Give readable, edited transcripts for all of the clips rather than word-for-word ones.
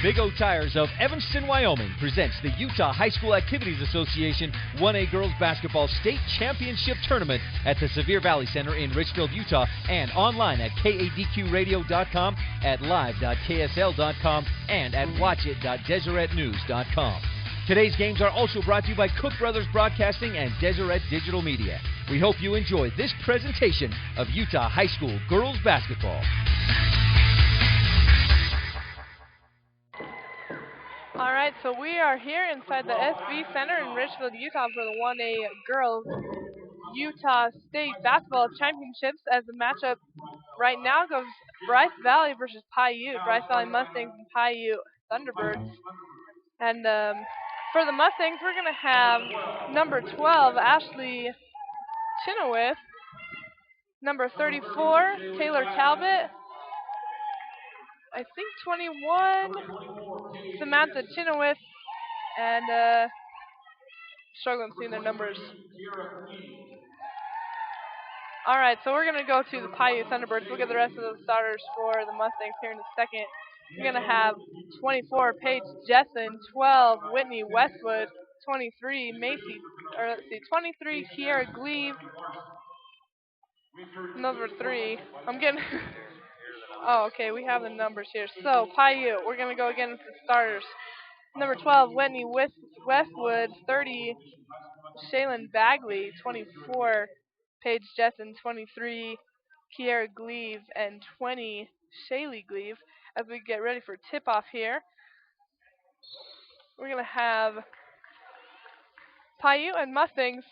Big O Tires of Evanston, Wyoming presents the Utah High School Activities Association 1A Girls Basketball State Championship Tournament at the Sevier Valley Center in Richfield, Utah, and online at kadqradio.com, at live.ksl.com, and at watchit.deseretnews.com. Today's games are also brought to you by Cook Brothers Broadcasting and Deseret Digital Media. We hope you enjoy this presentation of Utah High School Girls Basketball. All right, so we are here inside the SV Center in Richfield, Utah for the 1A Girls Utah State Basketball Championships, as the matchup right now goes Bryce Valley versus Piute. Bryce Valley Mustangs and Piute Thunderbirds. And for the Mustangs, we're going to have number 12, Ashley Chenoweth, number 34, Taylor Talbot, I think 21, Samantha Chenoweth, and struggling seeing their numbers. All right, so we're going to go to the Piute Thunderbirds. Look at the rest of the starters for the Mustangs here in a second. We're going to have 24, Paige Jessen, 12, Whitney Westwood, 23, 23, Kiera Gleave, number 3. I'm getting... Oh, okay, we have the numbers here. So, Piute, we're going to go again with the starters. Number 12, Whitney Westwood, 30, Shaylin Bagley, 24, Paige Jessen, 23, Kiera Gleave, and 20, Shaylee Gleave. As we get ready for tip-off here, we're going to have Piute and Mustangs,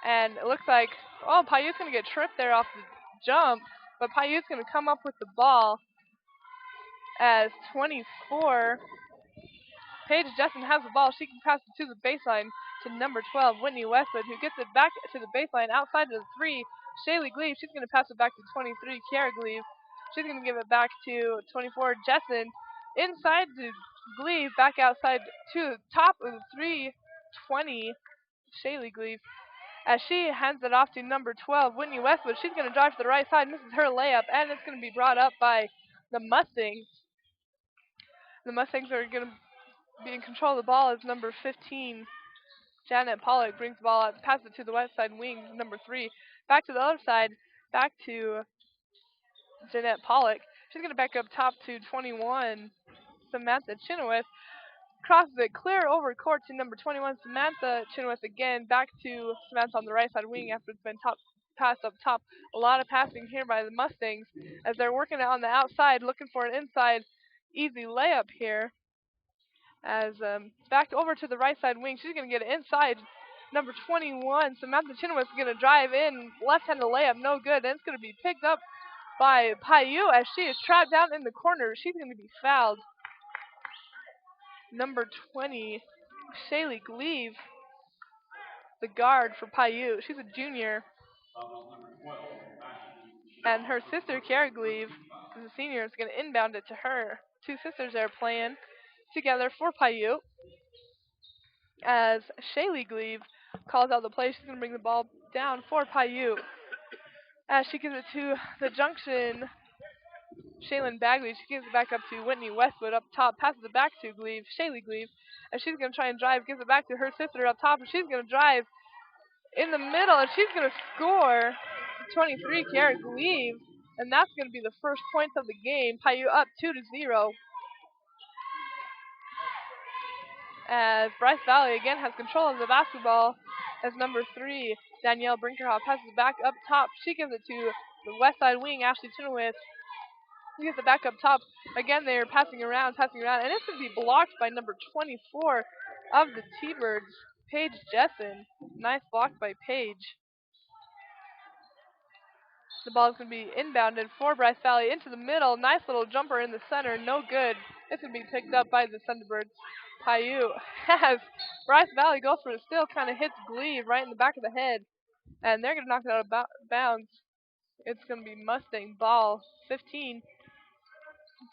and it looks like, oh, Piute's going to get tripped there off the jump, but Piute's going to come up with the ball as 24, Paige Jessen has the ball. She can pass it to the baseline to number 12, Whitney Westwood, who gets it back to the baseline outside of the 3, Shaylee Gleave. She's going to pass it back to 23, Kiara Gleave. She's going to give it back to 24, Jessen. Inside to Gleave, back outside to the top of the 3, 20, Shaylee Gleave. As she hands it off to number 12, Whitney Westwood. She's going to drive to the right side, misses her layup, and it's going to be brought up by the Mustangs. The Mustangs are going to be in control of the ball as number 15, Janet Pollock, brings the ball out, passes it to the west side wing, number 3. Back to the other side, back to Janet Pollock. She's going to back up top to 21, Samantha Chenoweth. Crosses it clear over court to number 21, Samantha Chenoweth again. Back to Samantha on the right side wing after it's been passed up top. A lot of passing here by the Mustangs as they're working it on the outside, looking for an inside easy layup here. As back over to the right side wing, she's going to get it inside. Number 21, Samantha Chenoweth, is going to drive in, left-handed layup, no good. And it's going to be picked up by Piute as she is trapped down in the corner. She's going to be fouled. Number 20, Shaylee Gleave, the guard for Piute. She's a junior. And her sister, Kiara Gleave, is a senior. Is going to inbound it to her. Two sisters are playing together for Piute. As Shaylee Gleave calls out the play, she's going to bring the ball down for Piute. As she gives it to the junction, Shaylin Bagley. She gives it back up to Whitney Westwood up top, passes it back to Gleave, Shaylee Gleave. And she's going to try and drive, gives it back to her sister up top, and she's going to drive in the middle, and she's going to score 23, Kiara Gleave. And that's going to be the first points of the game. Piute up 2-0. As Bryce Valley again has control of the basketball as number 3, Danielle Brinkerhoff, passes it back up top. She gives it to the west side wing, Ashley Chenoweth. She gets it back up top. Again, they're passing around, and it's going to be blocked by number 24 of the T-Birds, Paige Jessen. Nice block by Paige. The ball is going to be inbounded for Bryce Valley into the middle. Nice little jumper in the center, no good. It's going to be picked up by the Thunderbirds. Piute has Bryce Valley goes for the steal, kind of hits Gleave right in the back of the head, and they're going to knock it out of bounds. It's going to be Mustang ball 15.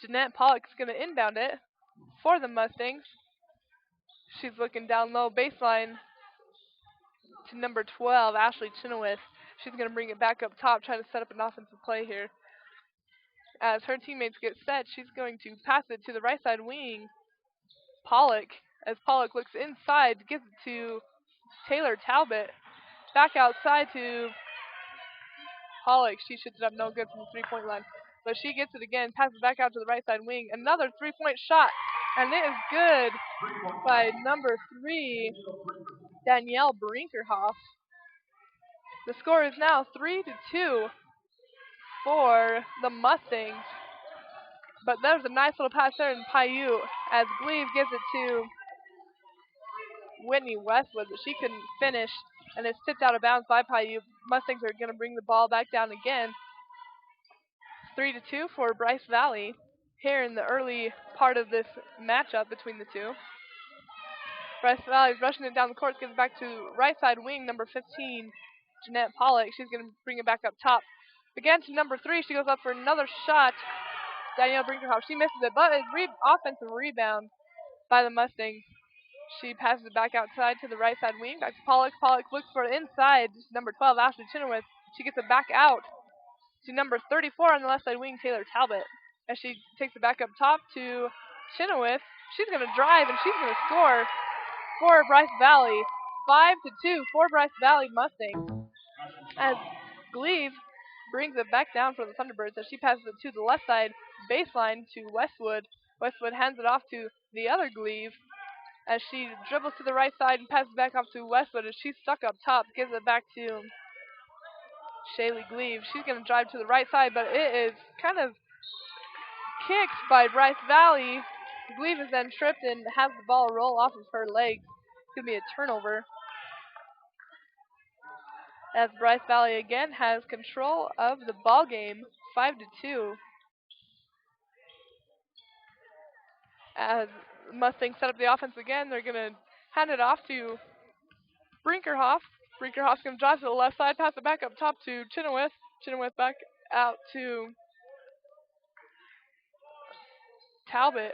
Jeanette Pollock is going to inbound it for the Mustangs. She's looking down low, baseline to number 12, Ashley Chenoweth. She's going to bring it back up top, trying to set up an offensive play here. As her teammates get set, she's going to pass it to the right side wing Pollock, as Pollock looks inside, gives it to Taylor Talbot. Back outside to Pollock. She shoots it up no good from the three-point line. But she gets it again, passes back out to the right side wing. Another three-point shot, and it is good by number 3, Danielle Brinkerhoff. The score is now 3-2 for the Mustangs. But there's a nice little pass there in Piute as Gleave gives it to Whitney Westwood, but she couldn't finish, and it's tipped out of bounds by Piute. Mustangs are going to bring the ball back down again. 3-2 for Bryce Valley here in the early part of this matchup between the two. Bryce Valley is rushing it down the court, gives it back to right side wing, number 15, Jeanette Pollock. She's going to bring it back up top. Again to number 3, she goes up for another shot. Danielle Brinkerhoff, she misses it, but it's offensive rebound by the Mustangs. She passes it back outside to the right side wing, back to Pollock. Pollock looks for inside, number 12, Ashley Chenoweth. She gets it back out to number 34 on the left side wing, Taylor Talbot. As she takes it back up top to Chenoweth, she's going to drive and she's going to score for Bryce Valley. 5-2 for Bryce Valley Mustangs. As Gleave brings it back down for the Thunderbirds as she passes it to the left side baseline to Westwood. Westwood hands it off to the other Gleave as she dribbles to the right side and passes back off to Westwood as she's stuck up top, gives it back to Shaylee Gleave. She's going to drive to the right side, but it is kind of kicked by Bryce Valley. Gleave is then tripped and has the ball roll off of her legs. It's going to be a turnover, as Bryce Valley again has control of the ball game, 5-2. As Mustangs set up the offense again, they're going to hand it off to Brinkerhoff. Brinkerhoff's going to drive to the left side, pass it back up top to Chenoweth. Chenoweth back out to Talbot.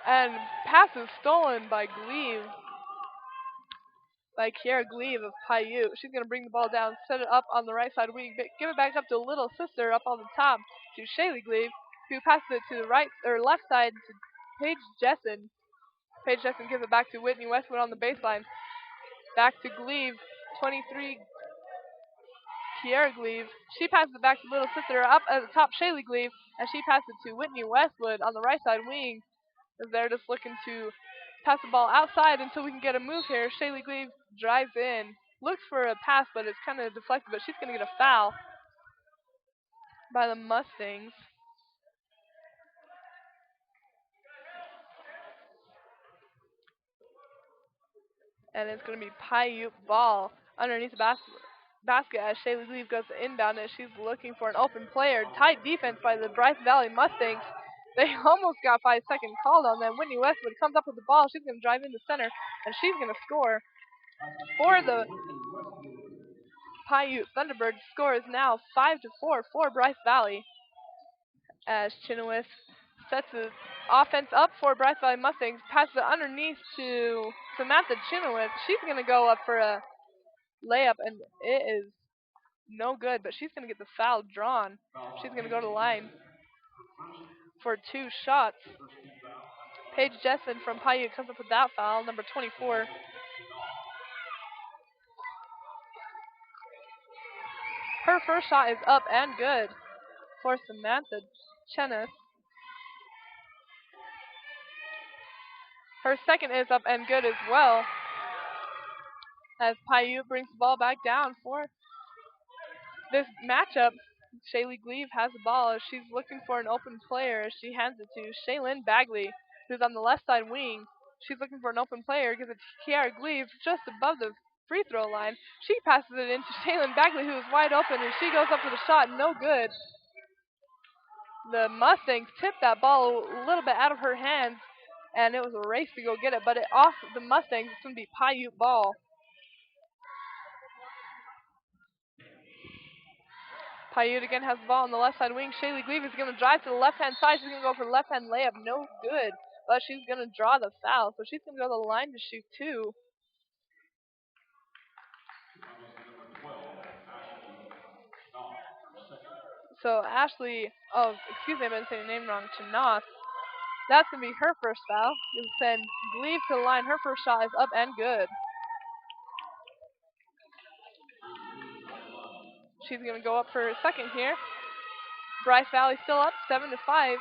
And pass is stolen by Gleave, by Kiara Gleave of Piute. She's going to bring the ball down, set it up on the right side wing, give it back up to little sister up on the top to Shaylee Gleave, who passes it to the right or left side to Paige Jessen. Paige Jessen gives it back to Whitney Westwood on the baseline. Back to Gleave, 23, Kiara Gleave. She passes it back to little sister up at the top, Shaylee Gleave, and she passes it to Whitney Westwood on the right side wing. As they're just looking to pass the ball outside until we can get a move here. Shaylee Gleave drives in, looks for a pass, but it's kind of deflected, but she's going to get a foul by the Mustangs. And it's going to be Piute ball underneath the basket as Shaylee Gleave goes to inbound and she's looking for an open player. Tight defense by the Bryce Valley Mustangs. They almost got 5 seconds called on them. Whitney Westwood comes up with the ball. She's going to drive into center, and she's going to score for the Piute Thunderbirds. Score is now 5-4 for Bryce Valley. As Chenoweth sets the offense up for Bryce Valley Mustangs, passes it underneath to Samantha Chenoweth. She's going to go up for a layup, and it is no good, but she's going to get the foul drawn. She's going to go to the line for 2 shots. Paige Jessen from Piute comes up with that foul, number 24. Her first shot is up and good for Samantha Chenoweth. Her second is up and good as well, as Piute brings the ball back down for this matchup. Shaylee Gleave has the ball as she's looking for an open player as she hands it to Shaylin Bagley, who's on the left side wing. She's looking for an open player, gives it to Kiara Gleave just above the free throw line. She passes it into Shaylin Bagley, who is wide open, and she goes up for the shot, no good. The Mustangs tipped that ball a little bit out of her hands, and it was a race to go get it, but off the Mustangs, it's going to be Piute ball. Piute again has the ball on the left side wing. Shaylee Gleave is going to drive to the left-hand side. She's going to go for the left-hand layup. No good. But she's going to draw the foul. So she's going to go to the line to shoot 2. So Ashley, oh, excuse me, I've been saying your name wrong. Chanoth That's going to be her first foul. Going to send Gleave to the line. Her first shot is up and good. She's going to go up for her second here. Bryce Valley still up 7-5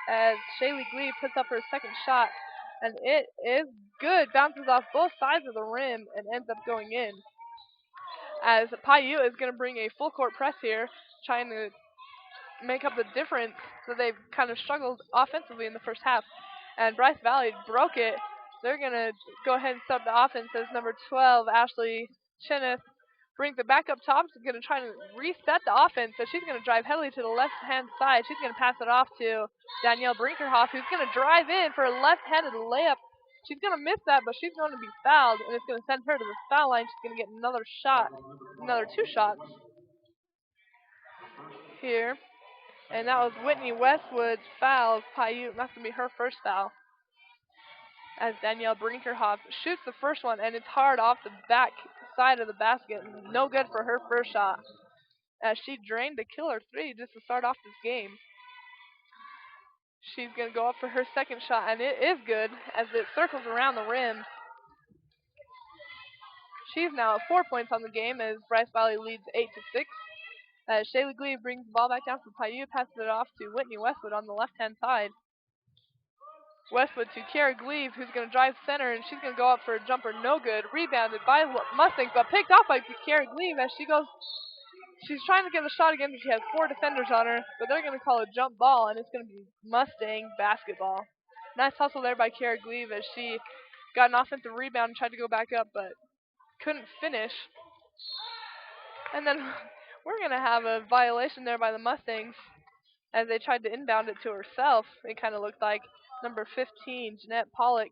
as Shaylee Gleave puts up her second shot. And it is good. Bounces off both sides of the rim and ends up going in. As Piute is going to bring a full court press here, trying to make up the difference. So they've kind of struggled offensively in the first half. And Bryce Valley broke it. They're going to go ahead and start the offense as number 12, Ashley Cheneth, brings it back up top. She's going to try to reset the offense. So she's going to drive heavily to the left-hand side. She's going to pass it off to Danielle Brinkerhoff, who's going to drive in for a left-handed layup. She's going to miss that, but she's going to be fouled, and it's going to send her to the foul line. She's going to get another shot, another 2 shots here. And that was Whitney Westwood's foul. Piute, that's going to be her first foul. As Danielle Brinkerhoff shoots the first one, and it's hard off the back side of the basket. No good for her first shot. As she drained the killer 3 just to start off this game. She's going to go up for her second shot, and it is good as it circles around the rim. She's now at 4 points on the game as Bryce Valley leads 8-6. As Shaylee Gleave brings the ball back down for Piute, passes it off to Whitney Westwood on the left-hand side. Westwood to Kiara Gleave, who's going to drive center, and she's going to go up for a jumper, no good. Rebounded by Mustangs, but picked off by Kiara Gleave as she goes. She's trying to get the shot again, but she has 4 defenders on her, but they're going to call a jump ball, and it's going to be Mustang basketball. Nice hustle there by Kiara Gleave as she got an offensive rebound and tried to go back up, but couldn't finish. And then we're going to have a violation there by the Mustangs as they tried to inbound it to herself. It kind of looked like number 15, Jeanette Pollock,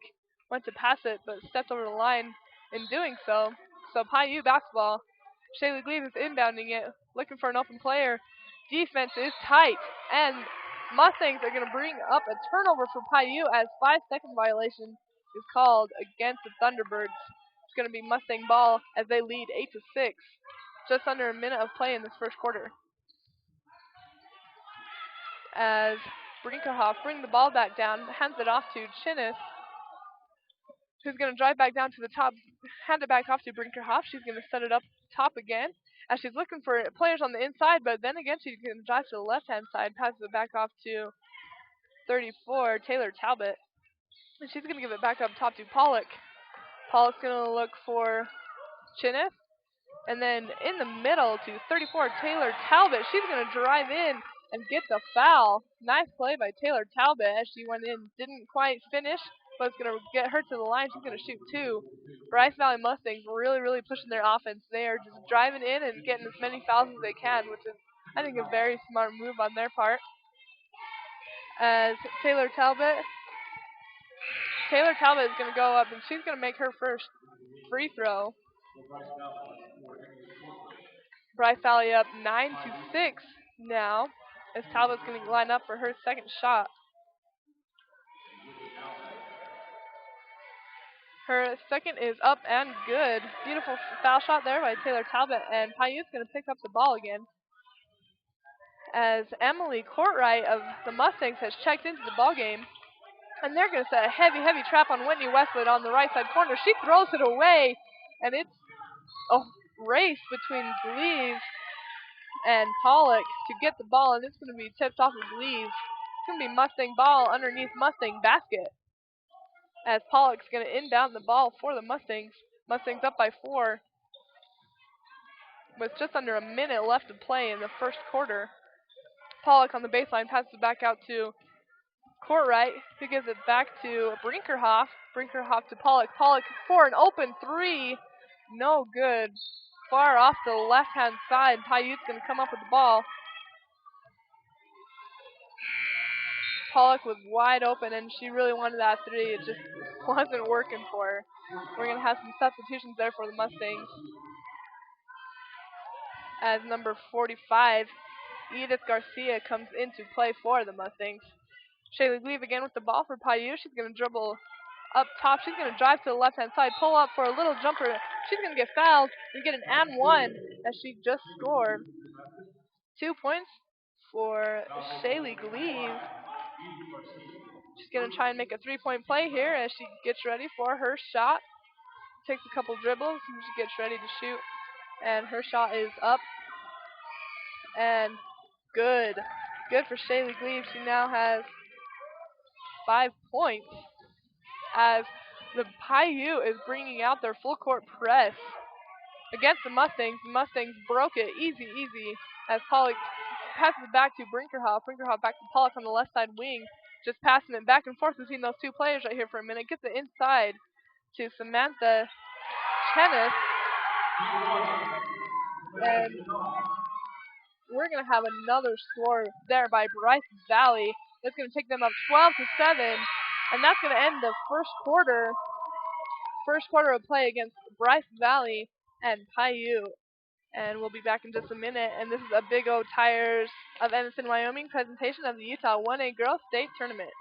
went to pass it but stepped over the line in doing so. So Piute basketball. Shaylee Gleave is inbounding it, looking for an open player. Defense is tight, and Mustangs are going to bring up a turnover for Piute as 5-second violation is called against the Thunderbirds. It's going to be Mustang ball as they lead 8-6. Just under a minute of play in this first quarter. As Brinkerhoff brings the ball back down, hands it off to Chinnis, who's going to drive back down to the top, hand it back off to Brinkerhoff. She's going to set it up top again as she's looking for players on the inside, but then again she's going to drive to the left-hand side, passes it back off to 34, Taylor Talbot. And she's going to give it back up top to Pollock. Pollock's going to look for Chinnis. And then in the middle to 34, Taylor Talbot. She's going to drive in and get the foul. Nice play by Taylor Talbot as she went in. Didn't quite finish, but it's going to get her to the line. She's going to shoot 2. Bryce Valley Mustangs really, really pushing their offense. They are just driving in and getting as many fouls as they can, which is, I think, a very smart move on their part. As Taylor Talbot is going to go up, and she's going to make her first free throw. Bryce Valley up 9-6 now, as Talbot's going to line up for her second shot. Her second is up and good. Beautiful foul shot there by Taylor Talbot, and Piute's going to pick up the ball again. As Emily Courtright of the Mustangs has checked into the ball game, and they're going to set a heavy, heavy trap on Whitney Westwood on the right side corner. She throws it away, and it's a race between Gleave and Pollock to get the ball, and it's going to be tipped off of Gleave. It's going to be Mustang ball underneath Mustang basket, as Pollock's going to inbound the ball for the Mustangs. Mustangs up by 4 with just under a minute left to play in the first quarter. Pollock on the baseline passes it back out to Courtright, who gives it back to Brinkerhoff. Brinkerhoff to Pollock. Pollock for an open 3. No good. Far off the left-hand side. Piute's going to come up with the ball. Pollock was wide open, and she really wanted that 3. It just wasn't working for her. We're going to have some substitutions there for the Mustangs. As number 45, Edith Garcia, comes into play for the Mustangs. Shaylee Gleave again with the ball for Piute. She's going to dribble up top. She's going to drive to the left-hand side, pull up for a little jumper. She's going to get fouled and get an and 1 as she just scored. 2 points for Shaylee Gleave. She's going to try and make a three-point play here as she gets ready for her shot. Takes a couple dribbles and she gets ready to shoot. And her shot is up. And good. Good for Shaylee Glebe. She now has 5 points as the Piute is bringing out their full court press against the Mustangs. The Mustangs broke it easy as Pollock passes it back to Brinkerhoff. Brinkerhoff back to Pollock on the left side wing. Just passing it back and forth between those two players right here for a minute. Gets it inside to Samantha Chennis. And we're going to have another score there by Bryce Valley. That's going to take them up 12-7. And that's going to end the first quarter of play against Bryce Valley and Piute. And we'll be back in just a minute. And this is a Big O Tires of Evanston, Wyoming presentation of the Utah 1A Girls State Tournament.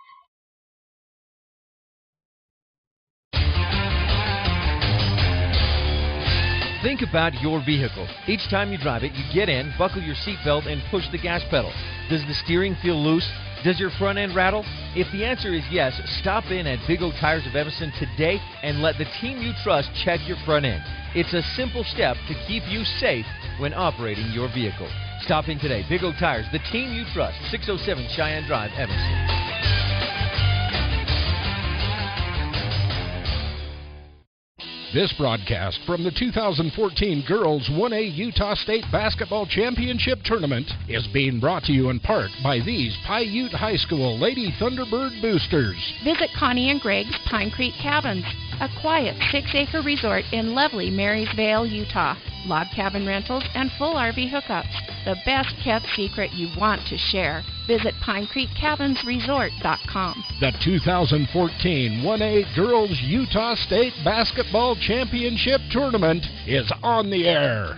Think about your vehicle. Each time you drive it, you get in, buckle your seatbelt, and push the gas pedal. Does the steering feel loose? Does your front end rattle? If the answer is yes, stop in at Big O Tires of Evanston today and let the team you trust check your front end. It's a simple step to keep you safe when operating your vehicle. Stop in today. Big O Tires, the team you trust. 607 Cheyenne Drive, Evanston. This broadcast from the 2014 Girls 1A Utah State Basketball Championship Tournament is being brought to you in part by these Piute High School Lady Thunderbird Boosters. Visit Connie and Greg's Pine Creek Cabins, a quiet 6-acre resort in lovely Marysvale, Utah. Log cabin rentals and full RV hookups. The best kept secret you want to share. Visit PineCreekCabinsResort.com. The 2014 1A Girls Utah State Basketball Championship Tournament is on the air.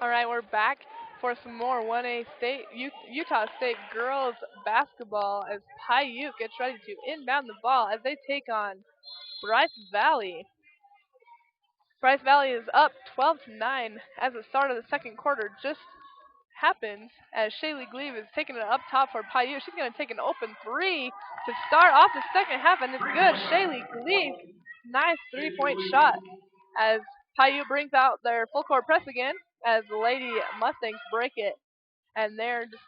All right, we're back for some more 1A State Utah State girls basketball as Piute gets ready to inbound the ball as they take on Bryce Valley. Bryce Valley is up 12-9 as the start of the second quarter just happens as Shaylee Glebe is taking it up top for Piute. She's going to take an open three to start off the second half, and it's good. Shaylee Glebe, nice three-point shot as Piute brings out their full court press again as the Lady Mustangs break it. And they're just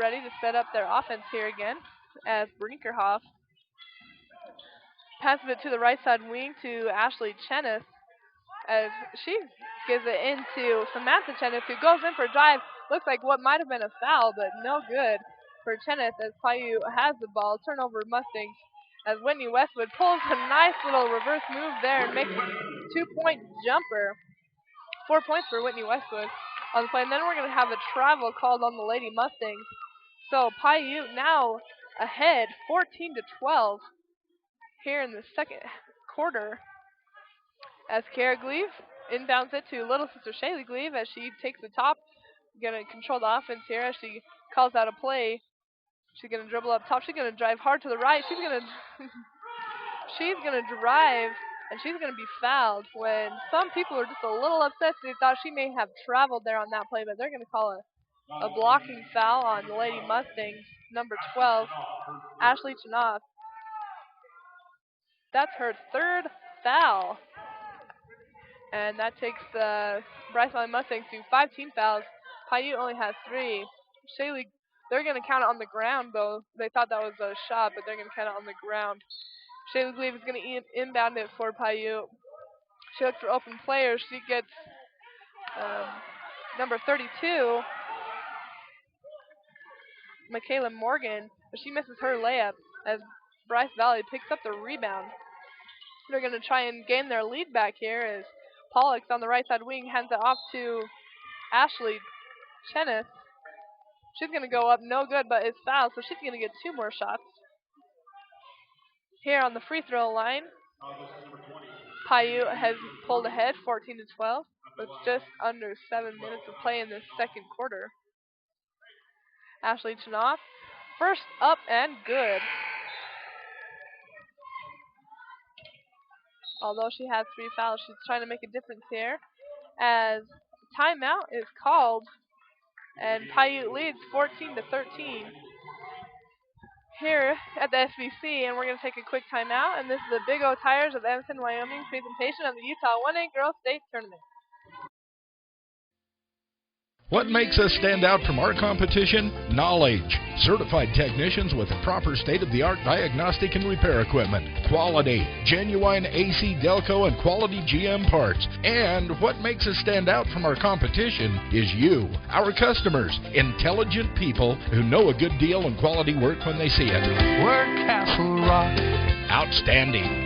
ready to set up their offense here again as Brinkerhoff passes it to the right side wing to Ashley Chennis as she gives it into Samantha Chennis, who goes in for a drive. Looks like what might have been a foul, but no good for Chennis as Piute has the ball. Turnover Mustangs as Whitney Westwood pulls a nice little reverse move there and makes a 2-point jumper. 4 points for Whitney Westwood on the play. And then we're going to have a travel called on the Lady Mustangs. So Piute now ahead 14-12 here in the second quarter as Kara Glebe inbounds it to little sister Shaylee Glebe as she takes the top. Going to control the offense here as she calls out a play. She's going to dribble up top. She's going to drive hard to the right. She's going to drive, and she's going to be fouled when some people are just a little upset. They thought she may have traveled there on that play, but they're going to call a blocking foul on the Lady Mustangs, number 12, Ashley Chanoff. That's her third foul. And that takes the Bryce Valley Mustangs to 5 team fouls. Piute only has 3. Shaylee, they're going to count it on the ground, though. They thought that was a shot, but they're going to count it on the ground. Shaylee Glebe is going to inbound it for Piute. She looks for open players. She gets number 32, Michaela Morgan, but she misses her layup as Bryce Valley picks up the rebound. They're going to try and gain their lead back here as Pollock's on the right side wing, hands it off to Ashley Chennis. She's going to go up, no good, but it's fouled, so she's going to get 2 more shots. Here on the free throw line, Piute has pulled ahead 14-12 with just under 7 minutes of play in this second quarter. Ashley Chanoff, first up and good. Although she has 3 fouls, she's trying to make a difference here as timeout is called and Piute leads 14-13. here at the SBC, and we're going to take a quick timeout. And this is the Big O Tires of Evanston, Wyoming presentation of the Utah 1A Girls State Tournament. What makes us stand out from our competition? Knowledge. Certified technicians with proper state-of-the-art diagnostic and repair equipment. Quality. Genuine AC Delco and quality GM parts. And what makes us stand out from our competition is you, our customers. Intelligent people who know a good deal and quality work when they see it. We're Castle Rock. Outstanding.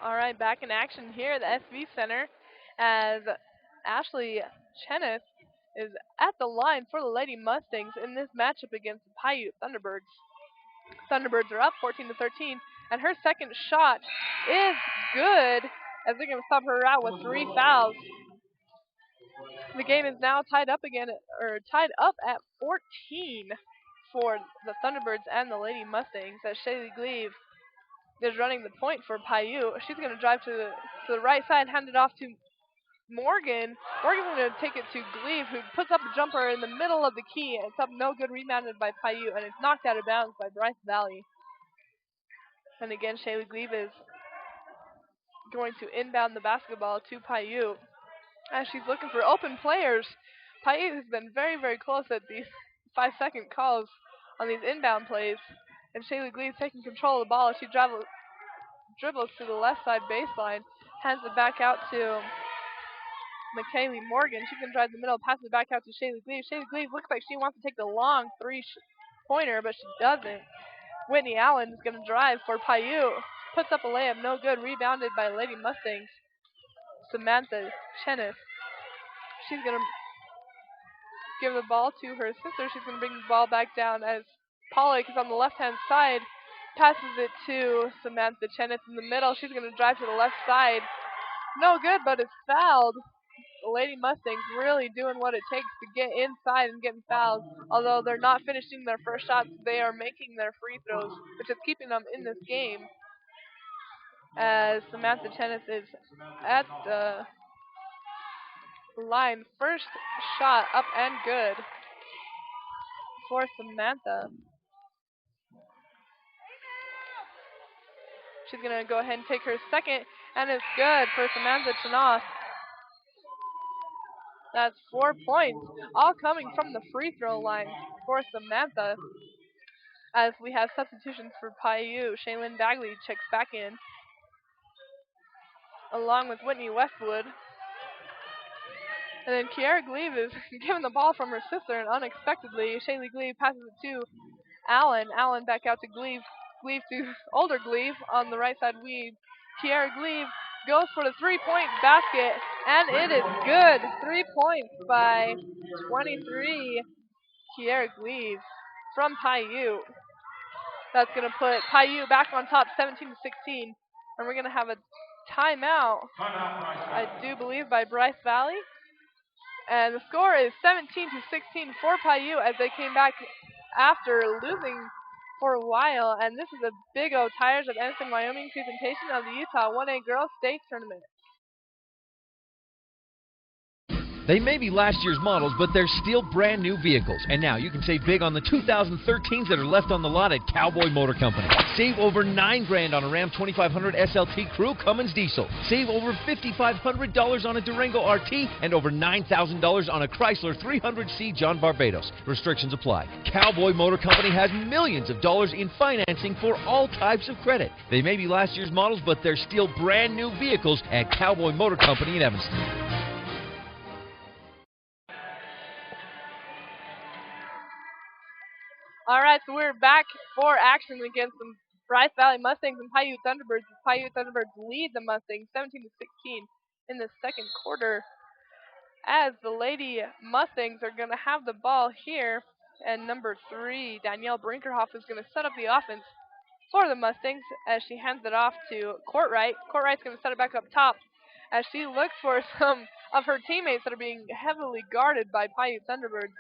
All right, back in action here at the SV Center as Ashley Chennis is at the line for the Lady Mustangs in this matchup against the Piute Thunderbirds. Thunderbirds are up 14-13, and her second shot is good as they're going to sub her out with 3 fouls. The game is now tied up at 14 for the Thunderbirds and the Lady Mustangs as Shaylee Gleave is running the point for Piute. She's going to drive to the right side, hand it off to Morgan. Morgan's going to take it to Gleave, who puts up a jumper in the middle of the key. It's up no good, rebounded by Piute, and it's knocked out of bounds by Bryce Valley. And again, Shaylee Gleave is going to inbound the basketball to Piute as she's looking for open players. Piute has been very, very close at these 5-second calls on these inbound plays. And Shaylee Gleave taking control of the ball as she dribbles to the left side baseline, hands it back out to McKaylee Morgan. She can drive the middle, pass it back out to Shaylee Gleave. Shaylee Gleave looks like she wants to take the long three-pointer, but she doesn't. Whitney Allen is going to drive for Piute. Puts up a layup, no good, rebounded by Lady Mustangs. Samantha Chennis. She's going to give the ball to her sister. She's going to bring the ball back down as Pollock is on the left-hand side, passes it to Samantha Chennis in the middle. She's going to drive to the left side. No good, but it's fouled. The Lady Mustangs really doing what it takes to get inside and getting fouled. Although they're not finishing their first shots, they are making their free throws, which is keeping them in this game. As Samantha Chennis is at the line. First shot up and good for Samantha. She's going to go ahead and take her second, and it's good for Samantha Chennis. That's 4 points, all coming from the free throw line for Samantha. As we have substitutions for Piute, Shaylin Bagley checks back in, along with Whitney Westwood. And then Kiara Gleave is given the ball from her sister, and unexpectedly, Shaylee Gleave passes it to Allen. Allen back out to Gleave. Gleave to older Gleave on the right side wing. Kiara Gleave goes for the three-point basket, and it is good. 3 points by 23, Kiara Gleave from Piute. That's going to put Piute back on top, 17-16, and we're going to have a timeout, I do believe, by Bryce Valley. And the score is 17-16 for Piute as they came back after losing for a while. And this is a Big O Tires of Evanston, Wyoming presentation of the Utah 1A Girls State Tournament. They may be last year's models, but they're still brand new vehicles. And now you can save big on the 2013s that are left on the lot at Cowboy Motor Company. Save over $9,000 on a Ram 2500 SLT Crew Cummins diesel. Save over $5,500 on a Durango RT and over $9,000 on a Chrysler 300C John Barbados. Restrictions apply. Cowboy Motor Company has millions of dollars in financing for all types of credit. They may be last year's models, but they're still brand new vehicles at Cowboy Motor Company in Evanston. All right, so we're back for action against the Bryce Valley Mustangs and Piute Thunderbirds. The Piute Thunderbirds lead the Mustangs 17-16 in the second quarter, as the Lady Mustangs are going to have the ball here, and number 3, Danielle Brinkerhoff, is going to set up the offense for the Mustangs as she hands it off to Courtright. Courtright's going to set it back up top as she looks for some of her teammates that are being heavily guarded by Piute Thunderbirds.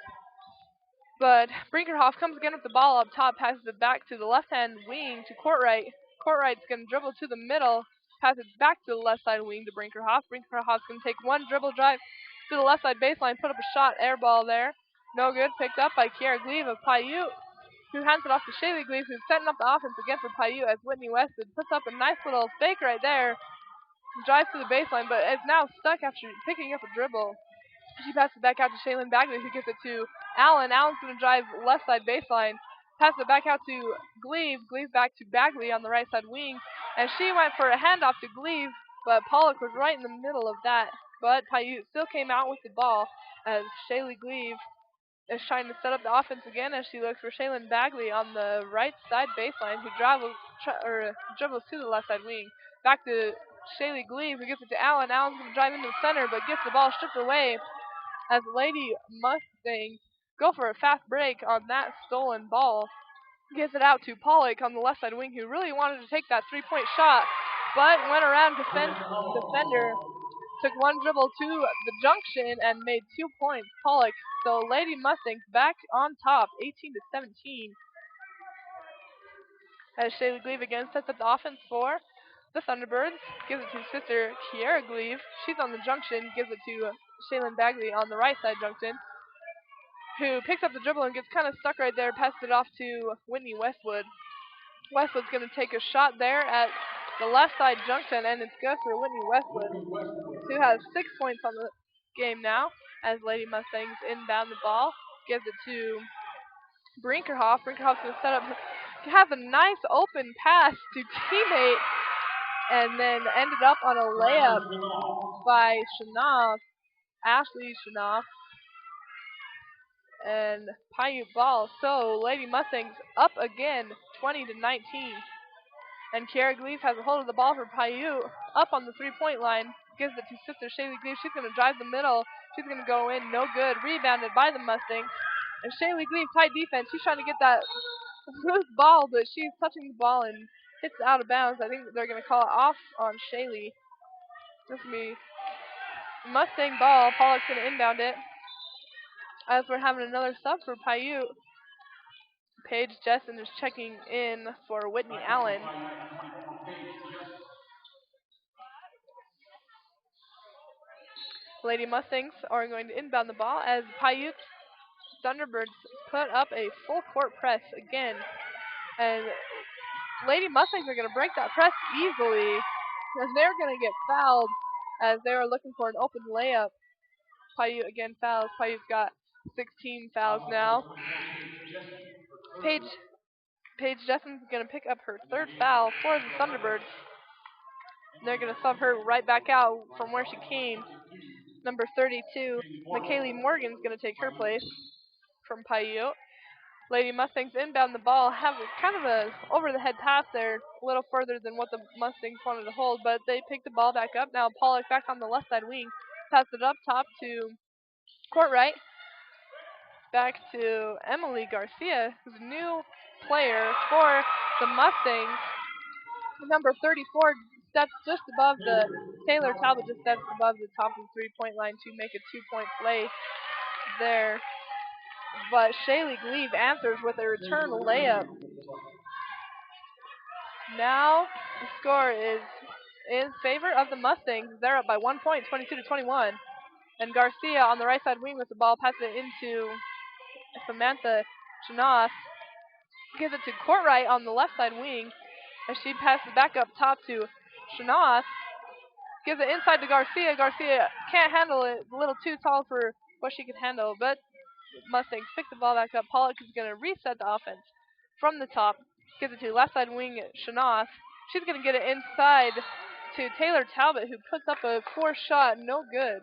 But Brinkerhoff comes again with the ball up top, passes it back to the left-hand wing to Courtright. Courtright's going to dribble to the middle, pass it back to the left side wing to Brinkerhoff. Brinkerhoff's going to take one dribble drive, to the left side baseline, put up a shot, air ball there. No good, picked up by Kiara Gleave of Piute, who hands it off to Shaylee Gleave, who's setting up the offense again for Piute as Whitney Westwood puts up a nice little fake right there. Drives to the baseline, but is now stuck after picking up a dribble. She passes it back out to Shaylin Bagley, who gives it to Allen. Allen's going to drive left side baseline. Passes it back out to Gleave. Gleave back to Bagley on the right side wing. And she went for a handoff to Gleave, but Pollock was right in the middle of that. But Piute still came out with the ball as Shaylee Gleave is trying to set up the offense again as she looks for Shaylin Bagley on the right side baseline, who dribbles to the left side wing. Back to Shaylee Gleave, who gives it to Allen. Allen's going to drive into the center, but gets the ball stripped away as Lady Mustangs go for a fast break on that stolen ball. Gives it out to Pollock on the left side wing, who really wanted to take that three-point shot, but went around defender, took one dribble to the junction, and made 2 points. Pollock, so Lady Mustangs back on top, 18-17. As Shaylee Gleave again sets up the offense for the Thunderbirds, gives it to sister Kiara Gleave. She's on the junction, gives it to Shaylin Bagley on the right side junction, who picks up the dribble and gets kind of stuck right there, passes it off to Whitney Westwood. Westwood's going to take a shot there at the left side junction, and it's good for Whitney Westwood, who has 6 points on the game now, as Lady Mustangs inbound the ball. Gives it to Brinkerhoff. Brinkerhoff's going to set up, has a nice open pass to teammate, and then ended up on a layup by Shanoff, Ashley Shanoff. And Piute ball. So Lady Mustangs up again, 20-19. And Kiara Gleave has a hold of the ball for Piute, up on the three-point line. Gives it to sister Shaylee Gleave. She's going to drive the middle. She's going to go in, no good. Rebounded by the Mustangs. And Shaylee Gleave, tight defense. She's trying to get that loose ball, but she's touching the ball and hits out of bounds. I think they're going to call it off on Shaylee. This will be Mustang ball. Pollock's going to inbound it. As we're having another sub for Piute, Paige Jessen is checking in for Whitney Allen. Lady Mustangs are going to inbound the ball as Piute Thunderbirds put up a full court press again. And Lady Mustangs are going to break that press easily, and they're going to get fouled as they are looking for an open layup. Piute again fouls. Piute's got 16 fouls now. Paige Jessen's going to pick up her third foul for the Thunderbirds. And they're going to sub her right back out from where she came. Number 32, McKaylee Morgan's going to take her place from Piute. Lady Mustangs inbound the ball, have kind of a over-the-head pass there, a little further than what the Mustangs wanted to hold, but they pick the ball back up. Now Pollock back on the left side wing, pass it up top to court right. Back to Emily Garcia, who's a new player for the Mustangs. Number 34 steps just above the, Taylor Talbot just steps above the top of the three-point line to make a 2-point play there. But Shaylee Gleave answers with a return layup. Now the score is in favor of the Mustangs. They're up by 1 point, 22-21. And Garcia on the right side wing with the ball, passes it into Samantha Shanoff. Gives it to Courtright on the left side wing as she passes back up top to Shanoff. Gives it inside to Garcia. Garcia can't handle it. A little too tall for what she can handle, but Mustangs pick the ball back up. Pollock is going to reset the offense from the top. Gives it to left side wing Shanoff. She's going to get it inside to Taylor Talbot, who puts up a 4-shot, no good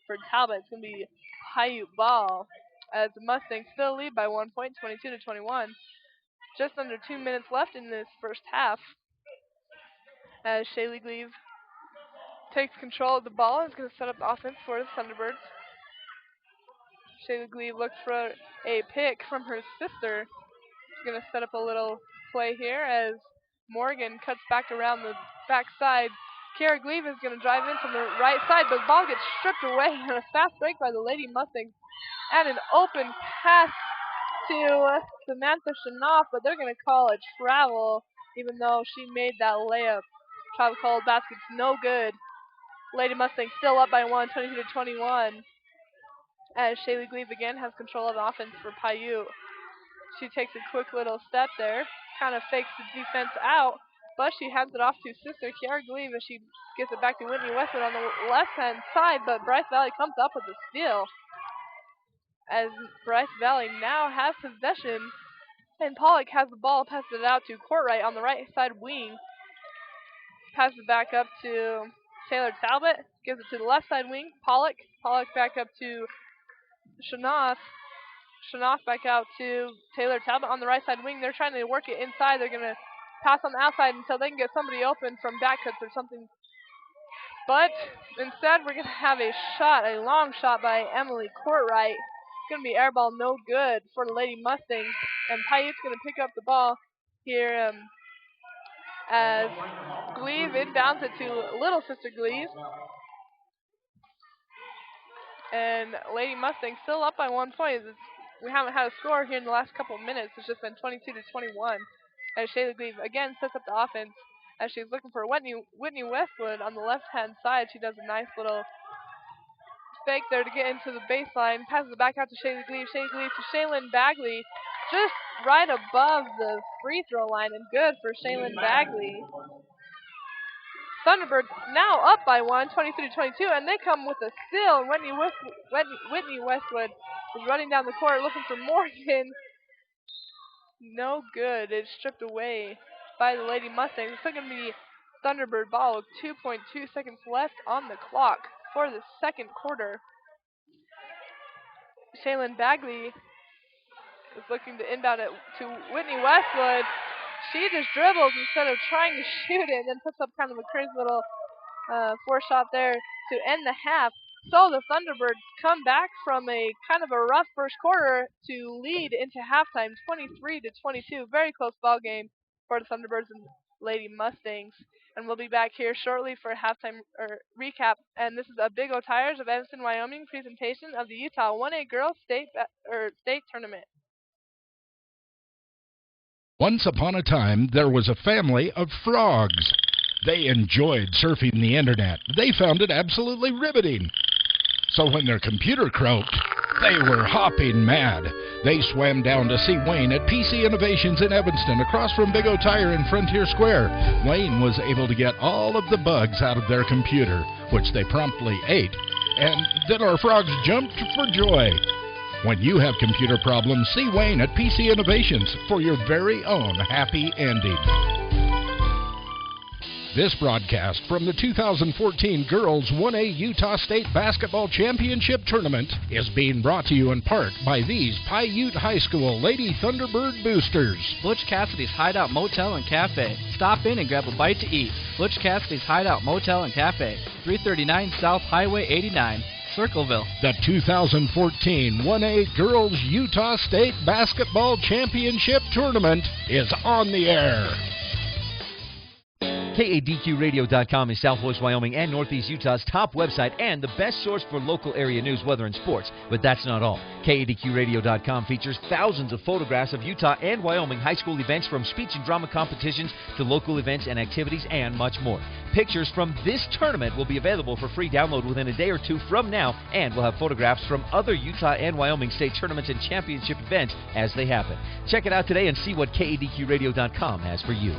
for Talbot. It's going to be Piute ball as the Mustangs still lead by 1 point, 22-21. Just under 2 minutes left in this first half as Shaylee Gleave takes control of the ball and is going to set up the offense for the Thunderbirds. Shaylee Gleave looks for a pick from her sister. She's going to set up a little play here as Morgan cuts back around the backside. Kiara Gleave is going to drive in from the right side, but the ball gets stripped away on a fast break by the Lady Mustangs. And an open pass to Samantha Shanoff, but they're going to call a travel, even though she made that layup. Travel called, basket's no good. Lady Mustangs still up by 1, 22-21. as Shaylee Glebe again has control of the offense for Piute. She takes a quick little step there, kind of fakes the defense out, but she hands it off to sister Kiara Glebe as she gets it back to Whitney Westwood on the left-hand side, but Bryce Valley comes up with a steal as Bryce Valley now has possession, and Pollock has the ball, passes it out to Courtright on the right side wing, passes it back up to Taylor Talbot, gives it to the left side wing, Pollock back up to Shanoff back out to Taylor Talbot on the right side wing. They're trying to work it inside. They're going to pass on the outside until they can get somebody open from backcuts or something. But instead, we're going to have a long shot by Emily Courtright. It's going to be air ball, no good for the Lady Mustangs. And Piute's going to pick up the ball here as Glebe inbounds it to Little Sister Glebe. And Lady Mustangs still up by 1 point. We haven't had a score here in the last couple of minutes. It's just been 22-21. As Shayla Glebe again sets up the offense as she's looking for Whitney Westwood on the left-hand side. She does a nice little fake there to get into the baseline. Passes it back out to Shayla Glebe. Shayla Glebe to Shaylin Bagley. Just right above the free throw line and good for Shaylin Bagley. Thunderbirds now up by 1, 23-22, and they come with a steal. Whitney Westwood is running down the court looking for Morgan. No good. It's stripped away by the Lady Mustangs. It's going to be Thunderbird ball with 2.2 seconds left on the clock for the second quarter. Shaylin Bagley is looking to inbound it to Whitney Westwood. She just dribbles instead of trying to shoot it and then puts up kind of a crazy little four-shot there to end the half. So the Thunderbirds come back from a kind of a rough first quarter to lead into halftime, 23-22. Very close ball game for the Thunderbirds and Lady Mustangs. And we'll be back here shortly for a halftime recap. And this is a Big O Tires of Evanston, Wyoming presentation of the Utah 1A Girls State Tournament. Once upon a time, there was a family of frogs. They enjoyed surfing the internet. They found it absolutely riveting. So when their computer croaked, they were hopping mad. They swam down to see Wayne at PC Innovations in Evanston, across from Big O Tire in Frontier Square. Wayne was able to get all of the bugs out of their computer, which they promptly ate. And then our frogs jumped for joy. When you have computer problems, see Wayne at PC Innovations for your very own happy ending. This broadcast from the 2014 Girls 1A Utah State Basketball Championship Tournament is being brought to you in part by these Piute High School Lady Thunderbird Boosters. Butch Cassidy's Hideout Motel and Cafe. Stop in and grab a bite to eat. Butch Cassidy's Hideout Motel and Cafe, 339 South Highway 89. Circleville. The 2014 1A Girls Utah State Basketball Championship Tournament is on the air. KADQRadio.com is Southwest Wyoming and Northeast Utah's top website and the best source for local area news, weather, and sports. But that's not all. KADQRadio.com features thousands of photographs of Utah and Wyoming high school events, from speech and drama competitions to local events and activities and much more. Pictures from this tournament will be available for free download within a day or two from now, and we'll have photographs from other Utah and Wyoming state tournaments and championship events as they happen. Check it out today and see what KADQRadio.com has for you.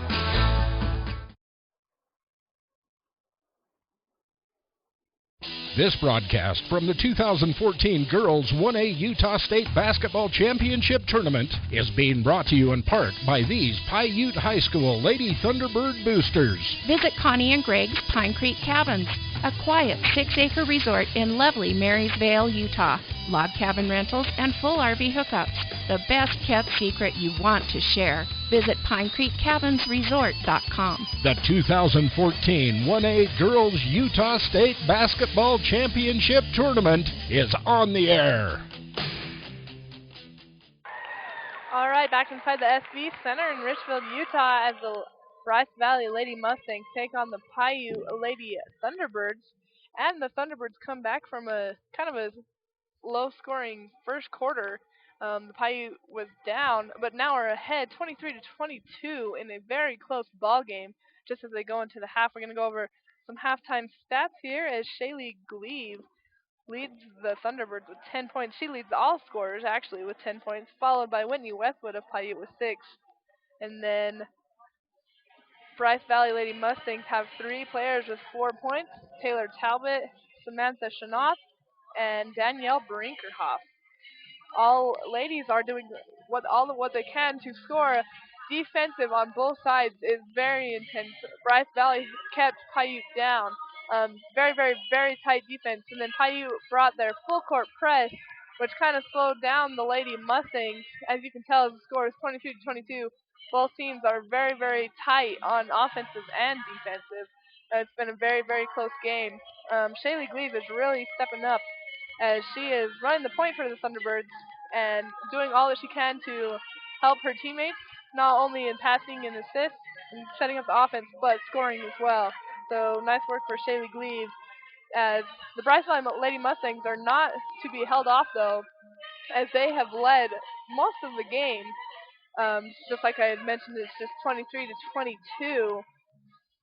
This broadcast from the 2014 Girls 1A Utah State Basketball Championship Tournament is being brought to you in part by these Piute High School Lady Thunderbird Boosters. Visit Connie and Greg's Pine Creek Cabins, a quiet 6-acre resort in lovely Marysvale, Utah. Log cabin rentals and full RV hookups. The best kept secret you want to share. Visit PineCreekCabinsResort.com. The 2014 1A Girls Utah State Basketball Championship Tournament is on the air. All right, back inside the SB Center in Richfield, Utah, as the Bryce Valley Lady Mustangs take on the Piute Lady Thunderbirds. And the Thunderbirds come back from a kind of a low-scoring first quarter. The Piute was down, but now are ahead 23-22 in a very close ball game. Just as they go into the half, we're going to go over some halftime stats here as Shaylee Glebe leads the Thunderbirds with 10 points. She leads all scorers, actually, with 10 points, followed by Whitney Westwood of Piute with 6. And then Bryce Valley Lady Mustangs have 3 players with 4 points, Taylor Talbot, Samantha Shanoff, and Danielle Brinkerhoff. All ladies are doing what they can to score. Defensive on both sides is very intense. Bryce Valley kept Piute down. Very, very, very tight defense. And then Piute brought their full court press, which kind of slowed down the Lady Mustangs. As you can tell, the score is 22-22. Both teams are very, very tight on offensive and defensive. It's been a very, very close game. Shaylee Gleave is really stepping up as she is running the point for the Thunderbirds and doing all that she can to help her teammates, not only in passing and assists and setting up the offense, but scoring as well. So nice work for Shaylee Gleave, as the Bryce Valley Lady Mustangs are not to be held off, though, as they have led most of the game. Just like I had mentioned, it's just 23-22.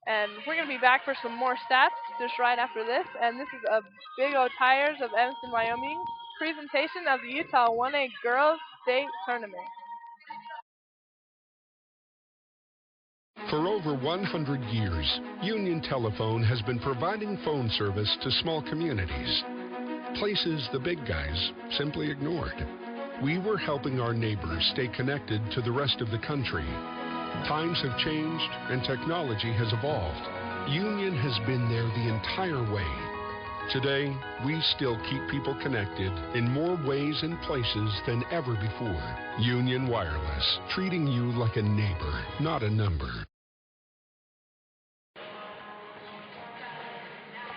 And we're going to be back for some more stats just right after this. And this is a Big O Tires of Evanston, Wyoming presentation of the Utah 1A Girls State Tournament. For over 100 years, Union Telephone has been providing phone service to small communities, places the big guys simply ignored. We were helping our neighbors stay connected to the rest of the country. Times have changed and technology has evolved. Union has been there the entire way. Today, we still keep people connected in more ways and places than ever before. Union Wireless, treating you like a neighbor, not a number.